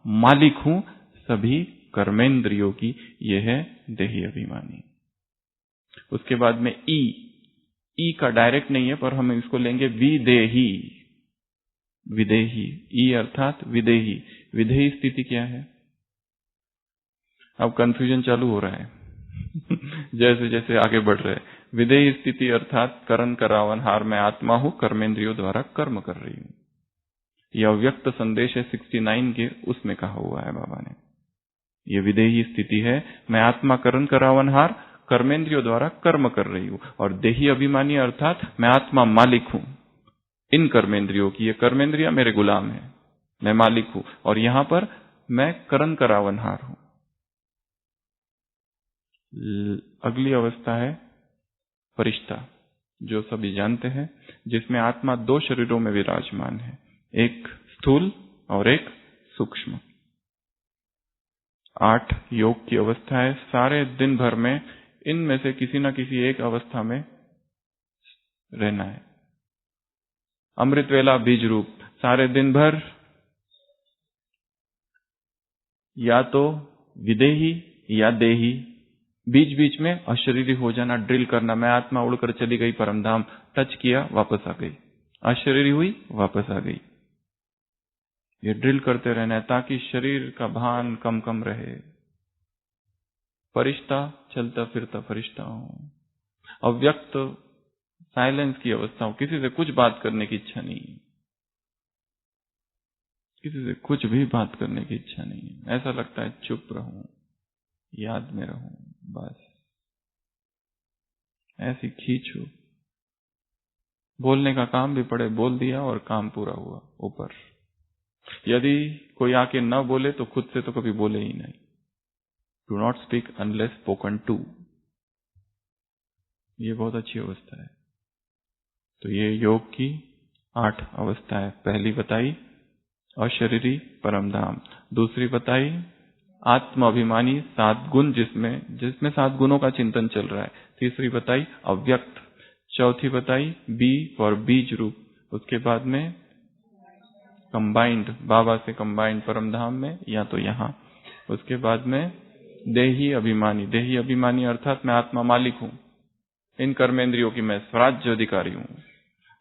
मालिक हूं सभी कर्मेंद्रियों की, यह है देही अभिमानी। उसके बाद में ई का डायरेक्ट नहीं है पर हम इसको लेंगे विदेही, विदेही, ई अर्थात विदेही। विदेही स्थिति क्या है? अब कंफ्यूजन चालू हो रहा है जैसे जैसे आगे बढ़ रहे हैं। विदेही स्थिति अर्थात करण करावनहार मैं आत्मा हूं, कर्मेंद्रियों द्वारा कर्म कर रही हूं। यह अव्यक्त संदेश है 69 के, उसमें कहा हुआ है बाबा ने। यह विदेही स्थिति है, मैं आत्मा करण करावनहार कर्मेंद्रियों द्वारा कर्म कर रही हूं। और देही अभिमानी अर्थात मैं आत्मा मालिक हूं इन कर्मेंद्रियों की, ये कर्मेंद्रिया मेरे गुलाम है, मैं मालिक हूं। और यहां पर मैं करण करावनहार हूं। अगली अवस्था है फरिश्ता, जो सभी जानते हैं, जिसमें आत्मा 2 शरीरों में विराजमान है, एक स्थूल और एक सूक्ष्म। 8 योग की अवस्था है। सारे दिन भर में इनमें से किसी न किसी एक अवस्था में रहना है। अमृत वेला बीज रूप, सारे दिन भर या तो विदेही या देही, बीच बीच में अशरीरी हो जाना, ड्रिल करना। मैं आत्मा उड़कर चली गई परमधाम, टच किया वापस आ गई, अशरीरी हुई वापस आ गई। ये ड्रिल करते रहना है ताकि शरीर का भान कम कम रहे। फरिश्ता चलता फिरता फरिश्ता हूं। अव्यक्त साइलेंस की अवस्था हूं, किसी से कुछ बात करने की इच्छा नहीं, किसी से कुछ भी बात करने की इच्छा नहीं। ऐसा लगता है चुप रहूं, याद में रहूं, बस ऐसी खींच हो। बोलने का काम भी पड़े बोल दिया और काम पूरा हुआ ऊपर। यदि कोई आके न बोले तो खुद से तो कभी बोले ही नहीं। Do not speak unless spoken to. ये बहुत अच्छी अवस्था है। तो ये योग की 8 अवस्था है। पहली बताई अशरीरी परमधाम, दूसरी बताई आत्म अभिमानी 7 गुण, जिसमें 7 गुणों का चिंतन चल रहा है। तीसरी बताई अव्यक्त, चौथी बताई बी फॉर बीज रूप, उसके बाद में कंबाइंड, बाबा से कंबाइंड परमधाम में या तो यहां, उसके बाद में देही अभिमानी, देही अभिमानी अर्थात मैं आत्मा मालिक हूं इन कर्मेंद्रियों की, मैं स्वराज्य अधिकारी हूं।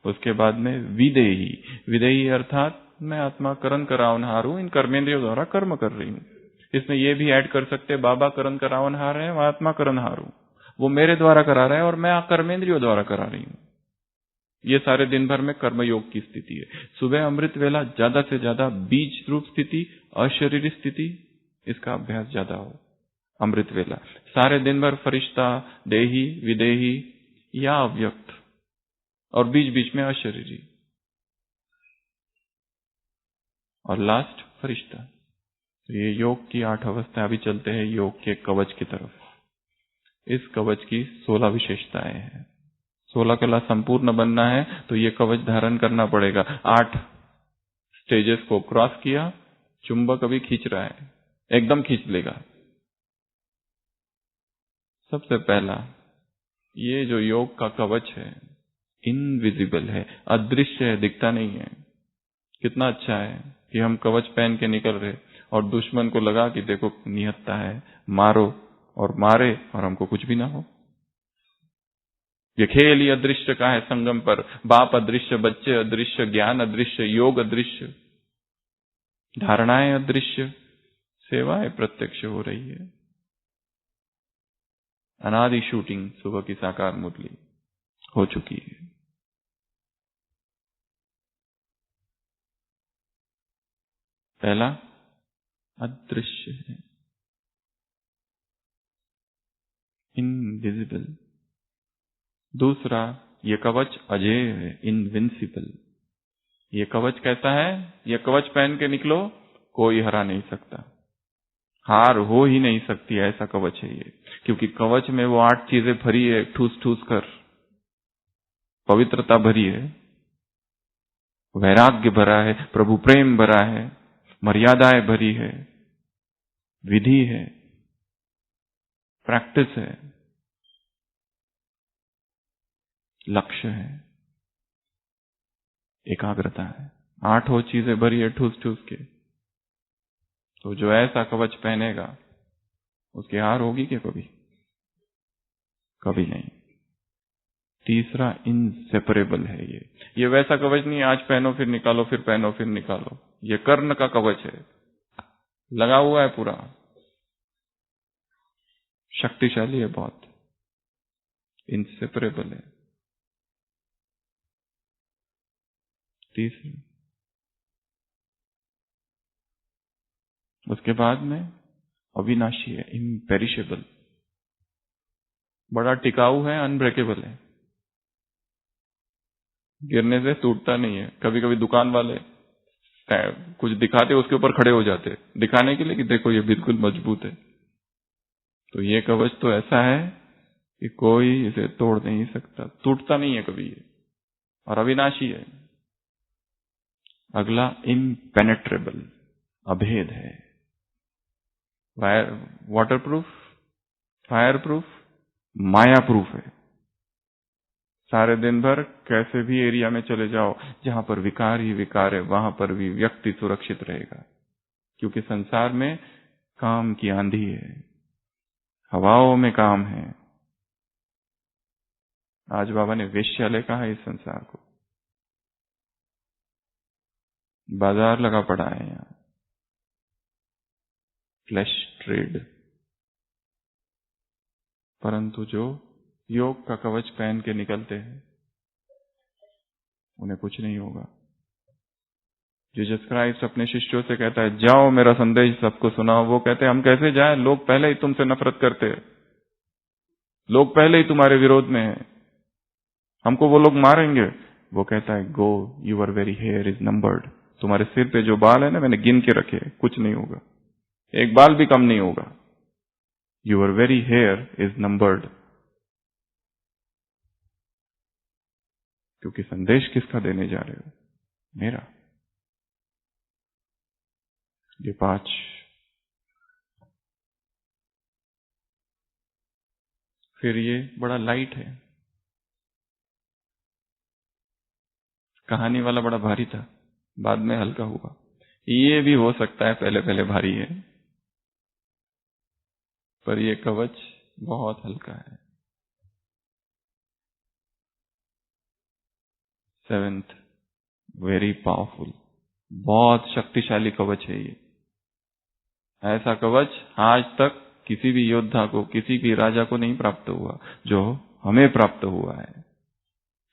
उसके बाद में विदेही, विदेही अर्थात मैं आत्मा करण करावनहार हूं, इन कर्मेंद्रियों द्वारा कर्म कर रही हूं। इसमें यह भी ऐड कर सकते, बाबा करण करावनहार है, मैं आत्मा करणहार हूं, वो मेरे द्वारा करा रहा है और मैं कर्मेंद्रियों द्वारा करा रही हूं। ये सारे दिन भर में कर्मयोग की स्थिति है। सुबह अमृत वेला ज्यादा से ज्यादा बीज रूप स्थिति, अशरीरी स्थिति, इसका अभ्यास ज्यादा हो। अमृत वेला सारे दिन भर फरिश्ता, देही, विदेही या अव्यक्त, और बीच बीच में अशरीरी, और लास्ट फरिश्ता। तो ये योग की 8 अवस्था। अभी चलते हैं योग के कवच की तरफ। इस कवच की 16 विशेषताएं हैं। 16 कला संपूर्ण बनना है तो ये कवच धारण करना पड़ेगा। 8 स्टेजेस को क्रॉस किया, चुंबक अभी खींच रहा है, एकदम खींच लेगा। सबसे पहला, ये जो योग का कवच है इनविजिबल है, अदृश्य है, दिखता नहीं है। कितना अच्छा है कि हम कवच पहन के निकल रहे और दुश्मन को लगा कि देखो निहत्ता है, मारो, और मारे और हमको कुछ भी ना हो। ये खेल ही अदृश्य का है संगम पर। बाप अदृश्य, बच्चे अदृश्य, ज्ञान अदृश्य, योग अदृश्य, धारणाएं अदृश्य, सेवाएं प्रत्यक्ष हो रही है। अनादि शूटिंग सुबह की साकार मुरली हो चुकी है। पहला अदृश्य है, इनविजिबल। दूसरा, ये कवच अजेय है, इनविंसिबल। ये कवच कैसा है? ये कवच पहन के निकलो, कोई हरा नहीं सकता, हार हो ही नहीं सकती, ऐसा कवच है ये। क्योंकि कवच में वो 8 चीजें भरी है, ठूस ठूस कर। पवित्रता भरी है, वैराग्य भरा है, प्रभु प्रेम भरा है, मर्यादाएं भरी है, विधि है, प्रैक्टिस है, लक्ष्य है, एकाग्रता है। 8 चीजें भरी है ठूस ठूस के। तो जो ऐसा कवच पहनेगा उसकी हार होगी क्या कभी? कभी नहीं। तीसरा, इनसेपरेबल है ये वैसा कवच नहीं आज पहनो फिर निकालो, फिर पहनो फिर निकालो। ये कर्ण का कवच है, लगा हुआ है पूरा, शक्तिशाली है बहुत, इनसेपरेबल है। तीसरा, उसके बाद में अविनाशी है, इम्पेरिशेबल, बड़ा टिकाऊ है, अनब्रेकेबल है, गिरने से टूटता नहीं है। कभी कभी दुकान वाले कुछ दिखाते उसके ऊपर खड़े हो जाते दिखाने के लिए कि देखो ये बिल्कुल मजबूत है। तो ये कवच तो ऐसा है कि कोई इसे तोड़ नहीं सकता, टूटता नहीं है कभी ये, और अविनाशी है। अगला, इम्पेनेट्रेबल, अभेद है, वाटर प्रूफ, फायर प्रूफ, माया प्रूफ है। सारे दिन भर कैसे भी एरिया में चले जाओ, जहां पर विकार ही विकार है, वहां पर भी व्यक्ति सुरक्षित रहेगा। क्योंकि संसार में काम की आंधी है, हवाओं में काम है। आज बाबा ने वेश्यालय कहा है इस संसार को, बाजार लगा पड़ा है यहाँ, फ्लैश ट्रेड। परंतु जो योग का कवच पहन के निकलते हैं उन्हें कुछ नहीं होगा। जीसस क्राइस्ट अपने शिष्यों से कहता है, जाओ मेरा संदेश सबको सुनाओ। वो कहते हैं, हम कैसे जाएं? लोग पहले ही तुमसे नफरत करते हैं, लोग पहले ही तुम्हारे विरोध में हैं, हमको वो लोग मारेंगे। वो कहता है, go, your very hair is numbered. तुम्हारे सिर पे जो बाल है ना, मैंने गिन के रखे, कुछ नहीं होगा, एक बाल भी कम नहीं होगा। Your very hair is numbered. क्योंकि संदेश किसका देने जा रहे हो? मेरा। ये 5 फिर ये बड़ा लाइट है, कहानी वाला बड़ा भारी था, बाद में हल्का हुआ। ये भी हो सकता है पहले पहले भारी है, पर ये कवच बहुत हल्का है। 7th, वेरी पावरफुल, बहुत शक्तिशाली कवच है ये। ऐसा कवच आज तक किसी भी योद्धा को, किसी भी राजा को नहीं प्राप्त हुआ जो हमें प्राप्त हुआ है।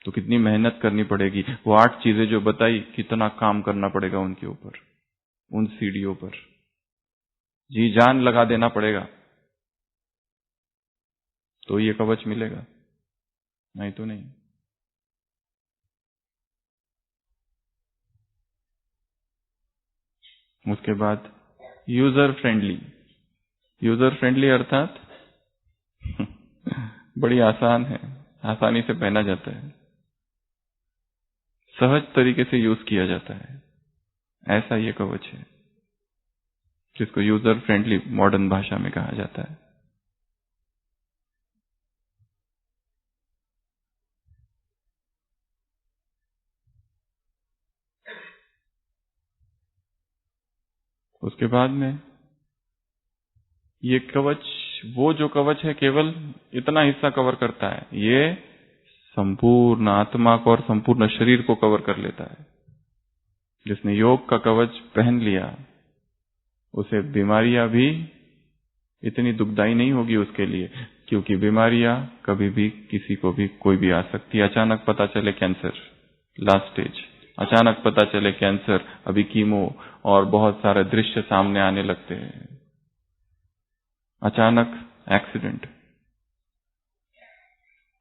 तो कितनी मेहनत करनी पड़ेगी। वो 8 चीजें जो बताई, कितना काम करना पड़ेगा उनके ऊपर, उन सीढ़ियों पर जी जान लगा देना पड़ेगा, तो ये कवच मिलेगा, नहीं तो नहीं। उसके बाद यूजर फ्रेंडली। यूजर फ्रेंडली अर्थात बड़ी आसान है, आसानी से पहना जाता है, सहज तरीके से यूज किया जाता है, ऐसा ये कवच है जिसको यूजर फ्रेंडली मॉडर्न भाषा में कहा जाता है। उसके बाद में ये कवच, वो जो कवच है केवल इतना हिस्सा कवर करता है, ये संपूर्ण आत्मा को और संपूर्ण शरीर को कवर कर लेता है। जिसने योग का कवच पहन लिया उसे बीमारियां भी इतनी दुखदाई नहीं होगी उसके लिए, क्योंकि बीमारियां कभी भी किसी को भी कोई भी आ सकती है। अचानक पता चले कैंसर, लास्ट स्टेज, अचानक पता चले कैंसर, अभी कीमो, और बहुत सारे दृश्य सामने आने लगते हैं। अचानक एक्सीडेंट,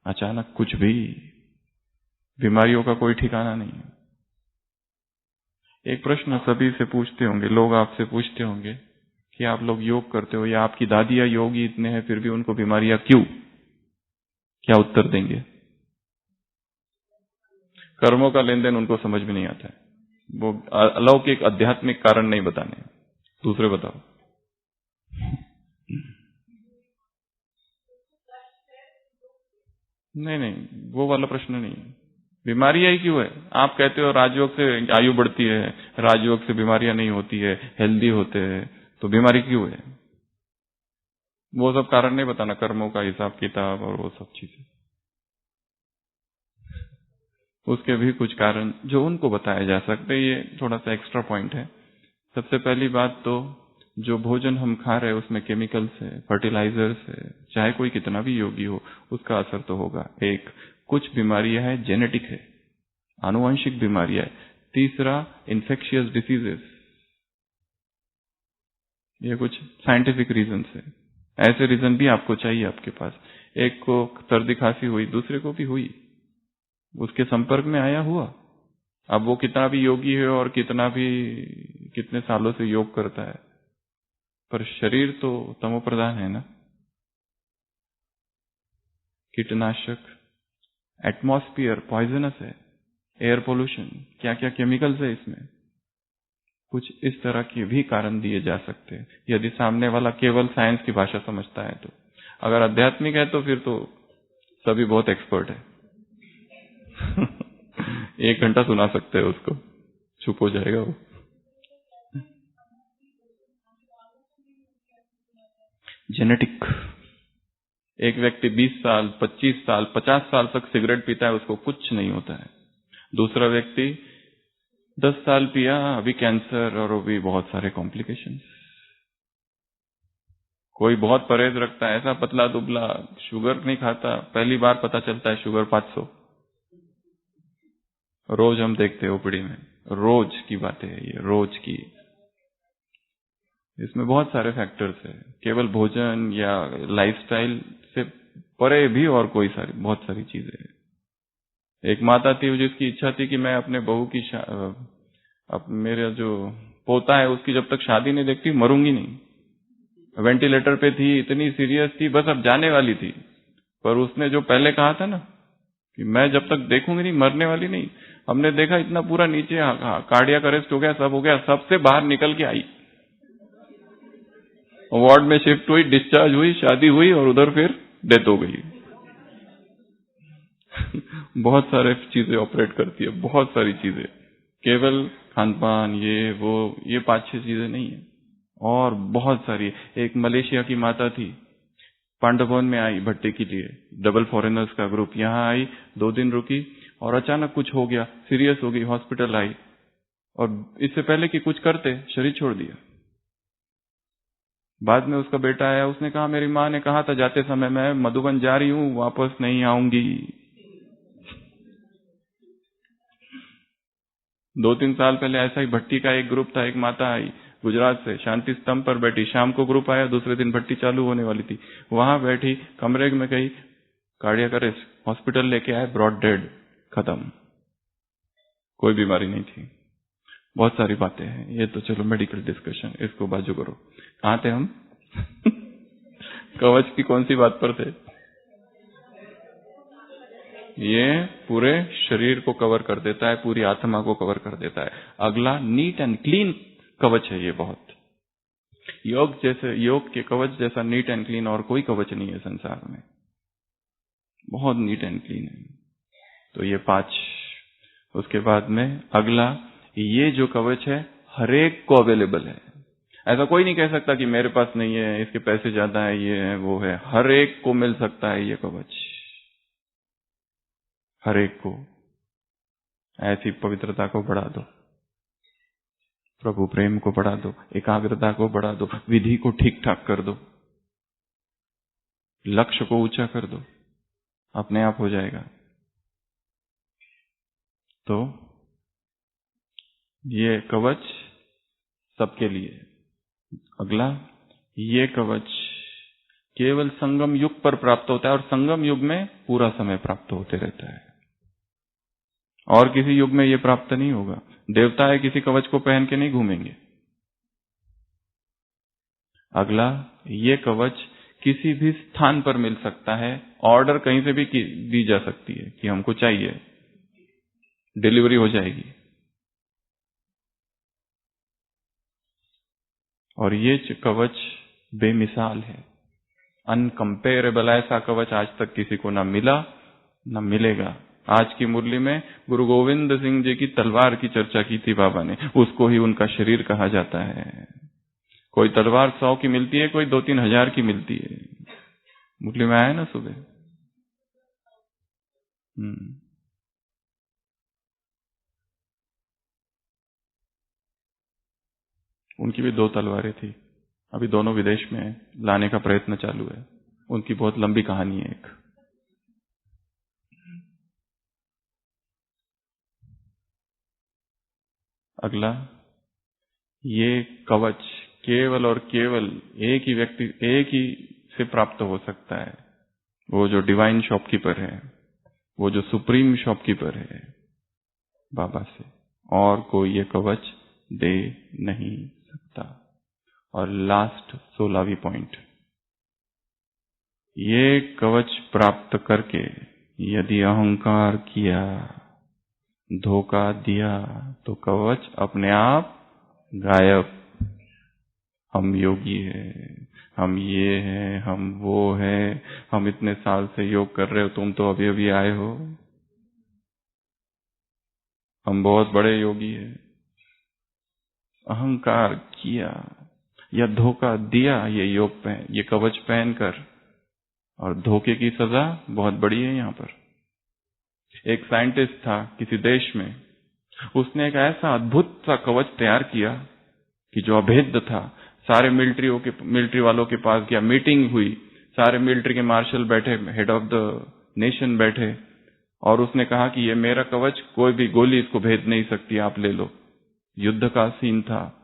अचानक कुछ भी, बीमारियों का कोई ठिकाना नहीं है। एक प्रश्न सभी से पूछते होंगे, लोग आपसे पूछते होंगे कि आप लोग योग करते हो या आपकी दादियां योगी इतने हैं फिर भी उनको बीमारियां क्यों? क्या उत्तर देंगे? कर्मों का लेन देन उनको समझ में नहीं आता है, वो अलौकिक आध्यात्मिक कारण नहीं बताने। दूसरे बताओ। नहीं नहीं, वो वाला प्रश्न नहीं है। बीमारियां ही क्यों है? आप कहते हो राजयोग से आयु बढ़ती है, राजयोग से बीमारियां नहीं होती है, हेल्दी होते हैं, तो बीमारी क्यों है? वो सब कारण नहीं बताना, कर्मों का हिसाब किताब और वो सब चीजें। उसके भी कुछ कारण जो उनको बताए जा सकते, ये थोड़ा सा एक्स्ट्रा पॉइंट है। सबसे पहली बात तो जो भोजन हम खा रहे हैं उसमें केमिकल्स है, फर्टिलाइजर्स है, चाहे कोई कितना भी योगी हो उसका असर तो होगा। एक, कुछ बीमारियां है जेनेटिक है, आनुवंशिक बीमारियां है। तीसरा, इन्फेक्शियस डिसीजेस, ये कुछ साइंटिफिक रीजन है। ऐसे रीजन भी आपको चाहिए आपके पास। एक को सर्दी खांसी हुई, दूसरे को भी हुई, उसके संपर्क में आया हुआ। अब वो कितना भी योगी है और कितने सालों से योग करता है, पर शरीर तो तमोप्रधान है ना। कीटनाशक, एटमॉस्फेयर पॉइजनस है, एयर पोल्यूशन, क्या क्या केमिकल्स है इसमें। कुछ इस तरह के भी कारण दिए जा सकते हैं यदि सामने वाला केवल साइंस की भाषा समझता है तो। अगर आध्यात्मिक है तो फिर तो सभी बहुत एक्सपर्ट है। 1 घंटा सुना सकते हैं उसको, चुप हो जाएगा वो। जेनेटिक, एक व्यक्ति 20 साल, 25 साल, 50 साल तक सिगरेट पीता है, उसको कुछ नहीं होता है। दूसरा व्यक्ति 10 साल पिया, अभी कैंसर और अभी बहुत सारे कॉम्प्लिकेशंस। कोई बहुत परहेज रखता है, ऐसा पतला दुबला, शुगर नहीं खाता, पहली बार पता चलता है शुगर 500। रोज हम देखते हैं ओपीडी में, रोज की बातें है ये, रोज की। इसमें बहुत सारे फैक्टर्स है, केवल भोजन या लाइफस्टाइल से परे भी और कोई बहुत सारी चीजें हैं। एक माता थी जिसकी इच्छा थी कि मैं अपने बहू की अब मेरा जो पोता है उसकी जब तक शादी नहीं देखती मरूंगी नहीं। वेंटिलेटर पे थी, इतनी सीरियस थी, बस अब जाने वाली थी। पर उसने जो पहले कहा था ना कि मैं जब तक देखूंगी नहीं, मरने वाली नहीं, हमने देखा इतना पूरा नीचे कार्डियक अरेस्ट हो गया, सब हो गया, सबसे बाहर निकल के आई, वार्ड में शिफ्ट हुई, डिस्चार्ज हुई, शादी हुई और उधर फिर डेथ हो गई। बहुत सारे चीजें ऑपरेट करती है, बहुत सारी चीजें, केवल खान पान ये वो, ये 5-6 चीजें नहीं है, और बहुत सारी। एक मलेशिया की माता थी, पांडववन में आई भट्टी के लिए, डबल फॉरेनर्स का ग्रुप, यहां आई, 2 दिन रुकी और अचानक कुछ हो गया, सीरियस हो गई, हॉस्पिटल आई, और इससे पहले कि कुछ करते शरीर छोड़ दिया। बाद में उसका बेटा आया, उसने कहा मेरी माँ ने कहा था जाते समय मैं मधुबन जा रही हूं, वापस नहीं आऊंगी। 2-3 साल पहले ऐसा ही भट्टी का एक ग्रुप था, एक माता आई गुजरात से, शांति स्तंभ पर बैठी, शाम को ग्रुप आया, दूसरे दिन भट्टी चालू होने वाली थी, वहां बैठी कमरे में गई, कार्डियक अरेस्ट, हॉस्पिटल लेके आए, ब्रॉड डेड, खत्म, कोई बीमारी नहीं थी। बहुत सारी बातें हैं, ये तो चलो मेडिकल डिस्कशन, इसको बाजू करो। कहां थे हम? कवच की कौन सी बात पर थे? ये पूरे शरीर को कवर कर देता है, पूरी आत्मा को कवर कर देता है। अगला नीट एंड क्लीन कवच है ये, बहुत योग के कवच जैसा नीट एंड क्लीन और कोई कवच नहीं है संसार में, बहुत नीट एंड क्लीन है। तो ये 5। उसके बाद में अगला, ये जो कवच है हर एक को अवेलेबल है। ऐसा कोई नहीं कह सकता कि मेरे पास नहीं है, इसके पैसे ज्यादा है, ये है वो है, हर एक को मिल सकता है ये कवच, हर एक को। ऐसी पवित्रता को बढ़ा दो, प्रभु प्रेम को बढ़ा दो, एकाग्रता को बढ़ा दो, विधि को ठीक ठाक कर दो, लक्ष्य को ऊंचा कर दो, अपने आप हो जाएगा। तो ये कवच सबके लिए। अगला, ये कवच केवल संगम युग पर प्राप्त होता है, और संगम युग में पूरा समय प्राप्त होते रहता है, और किसी युग में ये प्राप्त नहीं होगा। देवता है, किसी कवच को पहन के नहीं घूमेंगे। अगला, ये कवच किसी भी स्थान पर मिल सकता है, ऑर्डर कहीं से भी दी जा सकती है कि हमको चाहिए, डिलीवरी हो जाएगी। और ये कवच बेमिसाल है, अनकंपेरेबल। ऐसा कवच आज तक किसी को ना मिला ना मिलेगा। आज की मुरली में गुरु गोविंद सिंह जी की तलवार की चर्चा की थी बाबा ने, उसको ही उनका शरीर कहा जाता है। कोई तलवार 100 की मिलती है, कोई 2-3 हजार की मिलती है। मुरली में आया ना सुबह। उनकी भी 2 तलवारें थी, अभी दोनों विदेश में है, लाने का प्रयत्न चालू है। उनकी बहुत लंबी कहानी है एक। अगला, ये कवच केवल और केवल एक ही व्यक्ति, एक ही से प्राप्त हो सकता है, वो जो डिवाइन शॉपकीपर है, वो जो सुप्रीम शॉपकीपर है, बाबा से। और कोई ये कवच दे नहीं सकता। और लास्ट 16वीं पॉइंट, ये कवच प्राप्त करके यदि अहंकार किया, धोखा दिया, तो कवच अपने आप गायब। हम योगी हैं, हम ये हैं, हम वो हैं, हम इतने साल से योग कर रहे हो, तुम तो अभी अभी आए हो, हम बहुत बड़े योगी हैं। अहंकार किया या धोखा दिया ये कवच पहनकर, और धोखे की सजा बहुत बड़ी है यहाँ पर। एक साइंटिस्ट था किसी देश में, उसने एक ऐसा अद्भुत सा कवच तैयार किया कि जो अभेद्य था। सारे मिलिट्री वालों के पास गया, मीटिंग हुई, सारे मिलिट्री के मार्शल बैठे, हेड ऑफ द नेशन बैठे, और उसने कहा कि ये मेरा कवच, कोई भी गोली इसको भेद नहीं सकती, आप ले लो। युद्ध का सीन था,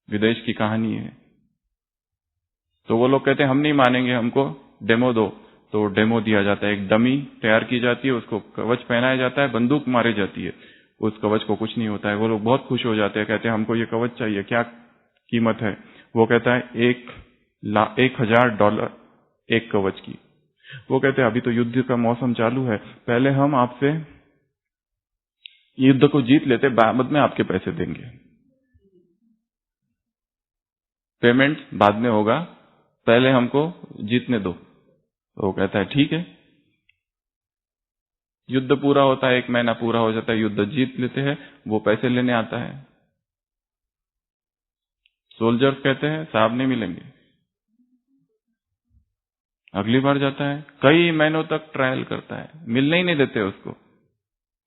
विदेश की कहानी है। तो वो लोग कहते हैं हम नहीं मानेंगे, हमको डेमो दो। तो डेमो दिया जाता है, एक डमी तैयार की जाती है, उसको कवच पहनाया जाता है, बंदूक मारी जाती है, उस कवच को कुछ नहीं होता है। वो लोग बहुत खुश हो जाते हैं, कहते हैं हमको ये कवच चाहिए, क्या कीमत है? वो कहता है $1,000 एक कवच की। वो कहते हैं अभी तो युद्ध का मौसम चालू है, पहले हम आपसे युद्ध को जीत लेते, बाद में आपके पैसे देंगे, पेमेंट बाद में होगा, पहले हमको जीतने दो। तो वो कहता है ठीक है। युद्ध पूरा होता है, 1 महीना पूरा हो जाता है, युद्ध जीत लेते हैं, वो पैसे लेने आता है। सोल्जर्स कहते हैं साहब नहीं मिलेंगे। अगली बार जाता है, कई महीनों तक ट्रायल करता है, मिलने ही नहीं देते उसको।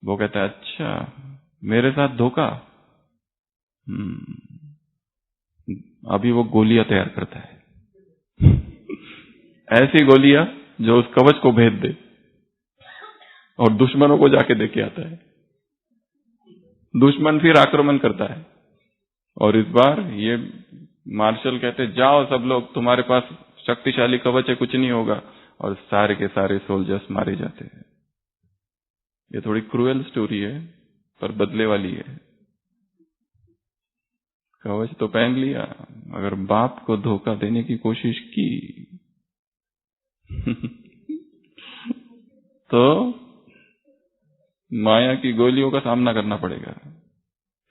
वो कहता है अच्छा मेरे साथ धोखा। अभी वो गोलियां तैयार करता है, ऐसी गोलियां जो उस कवच को भेद दे, और दुश्मनों को जाके देके आता है। दुश्मन फिर आक्रमण करता है। और इस बार ये मार्शल कहते जाओ सब लोग, तुम्हारे पास शक्तिशाली कवच है, कुछ नहीं होगा, और सारे के सारे सोल्जर्स मारे जाते हैं। ये थोड़ी क्रूएल स्टोरी है पर बदले वाली है। कवच तो पहन लिया, अगर बाप को धोखा देने की कोशिश की तो माया की गोलियों का सामना करना पड़ेगा।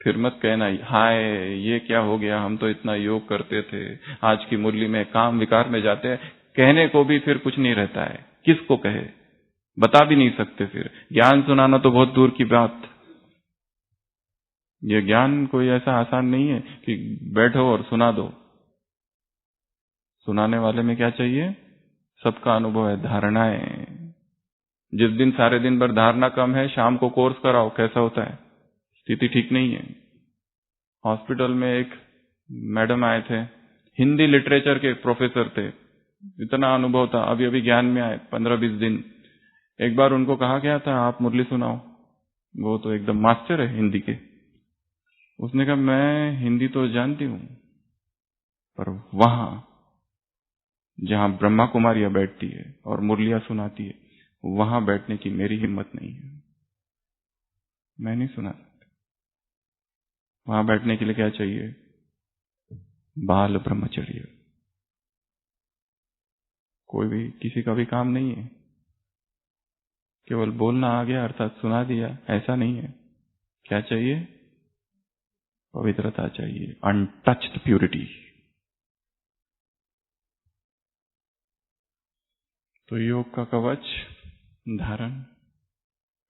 फिर मत कहना हाय ये क्या हो गया, हम तो इतना योग करते थे, आज की मुरली में काम विकार में जाते हैं। कहने को भी फिर कुछ नहीं रहता है, किसको कहे, बता भी नहीं सकते। फिर ज्ञान सुनाना तो बहुत दूर की बात। ये ज्ञान कोई ऐसा आसान नहीं है कि बैठो और सुना दो। सुनाने वाले में क्या चाहिए, सबका अनुभव है, धारणाएं। जिस दिन सारे दिन भर धारणा कम है, शाम को कोर्स कराओ, कैसा होता है, स्थिति ठीक नहीं है। हॉस्पिटल में एक मैडम आए थे, हिंदी लिटरेचर के प्रोफेसर थे, इतना अनुभव था, अभी अभी ज्ञान में आए 15-20 दिन। एक बार उनको कहा गया था आप मुरली सुनाओ, वो तो एकदम मास्टर है हिंदी के। उसने कहा मैं हिंदी तो जानती हूं, पर वहां जहां ब्रह्मा कुमारियां बैठती है और मुरलियां सुनाती है, वहां बैठने की मेरी हिम्मत नहीं है, मैं नहीं सुना सकता। वहां बैठने के लिए क्या चाहिए, बाल ब्रह्मचर्य। कोई भी किसी का भी काम नहीं है, केवल बोलना आ गया अर्थात सुना दिया, ऐसा नहीं है। क्या चाहिए, पवित्रता चाहिए, अनटच्ड प्यूरिटी। तो योग का कवच धारण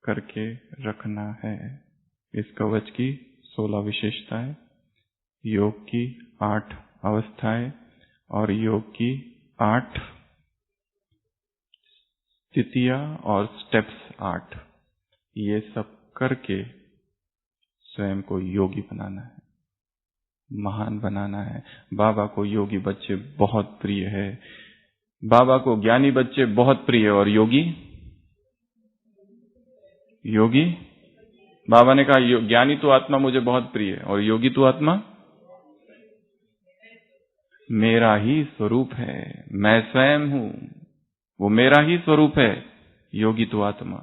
करके रखना है। इस कवच की 16 विशेषताएं, योग की 8 अवस्थाएं और योग की 8 स्थितियां और स्टेप्स 8, ये सब करके स्वयं को योगी बनाना है, महान बनाना है। बाबा को योगी बच्चे बहुत प्रिय है, बाबा को ज्ञानी बच्चे बहुत प्रिय, और योगी योगी बाबा ने कहा ज्ञानी तो आत्मा मुझे बहुत प्रिय है, और योगी तो आत्मा मेरा ही स्वरूप है, मैं स्वयं हूं, वो मेरा ही स्वरूप है, योगी तो आत्मा।